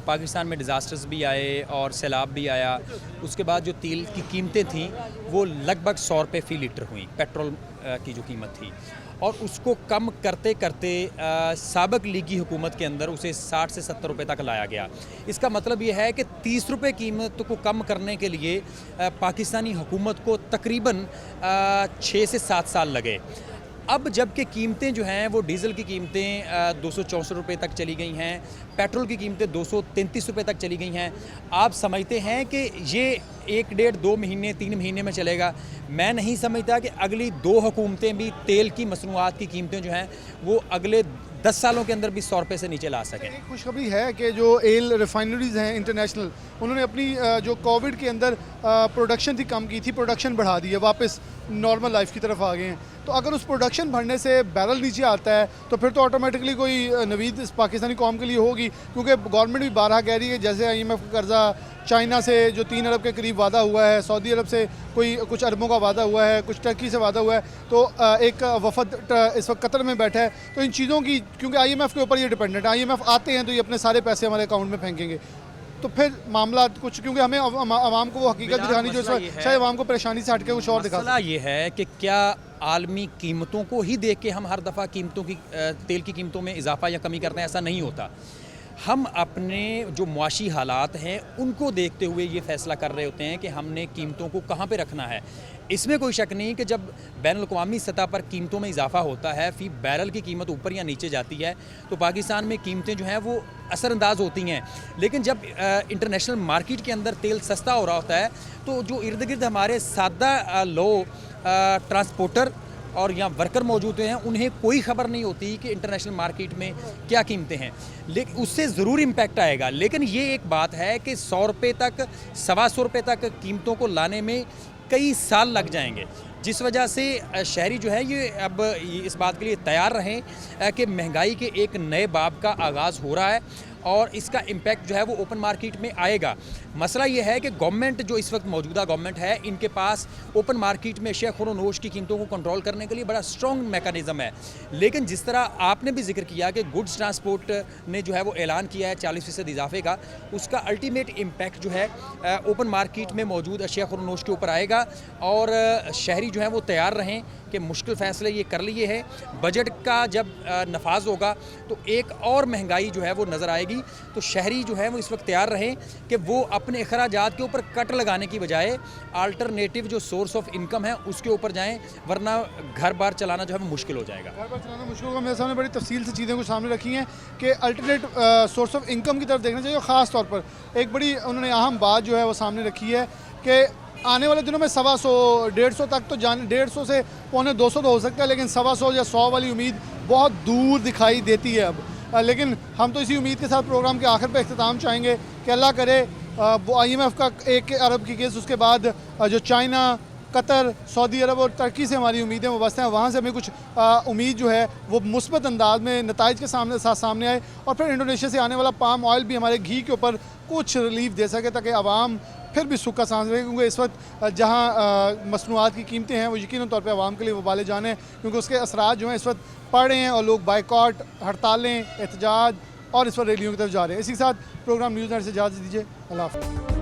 पाकिस्तान में डिज़ास्टर्स भी आए और सैलाब भी आया। उसके बाद जो तेल की कीमतें थीं वो लगभग 100 रुपये फ़ी लीटर हुई, पेट्रोल की जो कीमत थी, और उसको कम करते करते साबिक़ लीगी हुकूमत के अंदर उसे 60 से 70 रुपये तक लाया गया। इसका मतलब ये है कि 30 रुपये कीमत को कम करने के लिए पाकिस्तानी हुकूमत को तकरीबन 6 से 7 साल लगे। अब जबकि कीमतें जो हैं वो डीज़ल की कीमतें 264 रुपये तक चली गई हैं, पेट्रोल की कीमतें 233 रुपये तक चली गई हैं, आप समझते हैं कि ये 1 डेढ़ 2 महीने 3 महीने में चलेगा। मैं नहीं समझता कि अगली 2 हुकूमतें भी तेल की मसनूआत की कीमतें जो हैं वो अगले 10 सालों के अंदर भी 100 रुपये से नीचे ला सकें। एक खुशखबरी है कि जो एल रिफाइनरीज हैं इंटरनेशनल, उन्होंने अपनी जो कोविड के अंदर प्रोडक्शन थी कम की थी, प्रोडक्शन बढ़ा दी है, वापस नॉर्मल लाइफ की तरफ आ गए हैं। तो अगर उस प्रोडक्शन बढ़ने से बैरल नीचे आता है तो फिर तो ऑटोमेटिकली कोई नवीद इस पाकिस्तानी कौम के लिए होगी, क्योंकि गवर्नमेंट भी बारहा कह रही है, जैसे IMF का कर्जा, चाइना से जो 3 अरब के करीब वादा हुआ है, सऊदी अरब से कोई कुछ अरबों का वादा हुआ है, कुछ टर्की से वादा हुआ है, तो एक वफद इस वक्त कतर में बैठा है। तो इन चीज़ों की, क्योंकि IMF के ऊपर ये डिपेंडेंट है, IMF आते हैं तो ये अपने सारे पैसे हमारे अकाउंट में फेंकेंगे, तो फिर मामला कुछ, क्योंकि हमें आवाम को वो हकीकत दिखानी जो शायद आवाम को परेशानी से हटके कुछ और दिखा। मसला ये है कि क्या आलमी कीमतों को ही देख के हम हर दफ़ा कीमतों की तेल की कीमतों में इजाफा या कमी करते हैं? ऐसा नहीं होता। हम अपने जो मुआशी हालात हैं उनको देखते हुए ये फ़ैसला कर रहे होते हैं कि हमने कीमतों को कहाँ पे रखना है। इसमें कोई शक नहीं कि जब बैनुल-अक़वामी सतह पर कीमतों में इजाफा होता है, फ़ी बैरल की कीमत ऊपर या नीचे जाती है, तो पाकिस्तान में कीमतें जो हैं वो असरअंदाज होती हैं। लेकिन जब इंटरनेशनल मार्केट के अंदर तेल सस्ता हो रहा होता है तो जो इर्द गिर्द हमारे सादा ट्रांसपोर्टर और यहाँ वर्कर मौजूद हैं, उन्हें कोई ख़बर नहीं होती कि इंटरनेशनल मार्केट में क्या कीमतें हैं, लेकिन उससे ज़रूर इम्पैक्ट आएगा। लेकिन ये एक बात है कि 100 रुपये तक, 125 रुपये तक कीमतों को लाने में कई साल लग जाएंगे, जिस वजह से शहरी जो है ये अब इस बात के लिए तैयार रहें कि महंगाई के एक नए बाब का आगाज़ हो रहा है और इसका इम्पैक्ट जो है वो ओपन मार्केट में आएगा। मसला ये है कि गवर्नमेंट जो इस वक्त मौजूदा गवर्नमेंट है, इनके पास ओपन मार्केट में शेयर खुर नोश की कीमतों को कंट्रोल करने के लिए बड़ा स्ट्रॉन्ग मैकेनिज़्म है। लेकिन जिस तरह आपने भी जिक्र किया कि गुड्स ट्रांसपोर्ट ने जो है वो ऐलान किया है 40% इजाफे का, उसका अल्टीमेट इम्पैक्ट जो है ओपन मार्केट में मौजूद शेयर खुर नोश के ऊपर आएगा और शहरी जो है वो तैयार रहें कि मुश्किल फ़ैसले ये कर लिए हैं। बजट का जब नफाज होगा तो एक और महंगाई जो है वो नज़र आएगी, तो शहरी जो है वो इस वक्त तैयार रहें कि वो अपने अखराजात के ऊपर कट लगाने की बजाय अल्टरनेटिव जो सोर्स ऑफ इनकम है उसके ऊपर जाएं, वरना घर बार चलाना जो है वो मुश्किल हो जाएगा। घर बार चलाना मुश्किल होगा। मेरे सामने बड़ी तफसील से चीज़ें को सामने रखी हैं कि अल्टरनेट सोर्स ऑफ इनकम की तरफ देखना चाहिए। और ख़ास तौर पर एक बड़ी उन्होंने अहम बात जो है वो सामने रखी है कि आने वाले दिनों में 125, 150 तक तो 150 से 250 तो हो सकता है, लेकिन 125 या 100 वाली उम्मीद बहुत दूर दिखाई देती है अब। लेकिन हम तो इसी उम्मीद के साथ प्रोग्राम के आखिर पे इख्तिताम चाहेंगे कि अल्लाह करे वो IMF का 1 अरब की केस, उसके बाद जो चाइना, कतर, सऊदी अरब और टर्की से हमारी उम्मीदें वाबस्ता हैं, वहाँ से हमें कुछ उम्मीद जो है वो मुस्बत अंदाज में नताइज के सामने आए और फिर इंडोनेशिया से आने वाला पाम ऑयल भी हमारे घी के ऊपर कुछ रिलीफ दे सके, ताकि आवाम फिर भी सुख का सांस लें। क्योंकि इस वक्त जहाँ मसनूआत की कीमतें हैं वो यकीनन तौर पे आवाम के लिए वबाले जान है, क्योंकि उसके असरात जो हैं इस वक्त पड़ रहे हैं और लोग बाइकॉट, हड़तालें, एहतजाज और इस वक्त रैलियों की तरफ जा रहे हैं। इसी के साथ प्रोग्राम न्यूज़ नाइट से इजाज़त दीजिए। अल्लाह हाफ़िज़।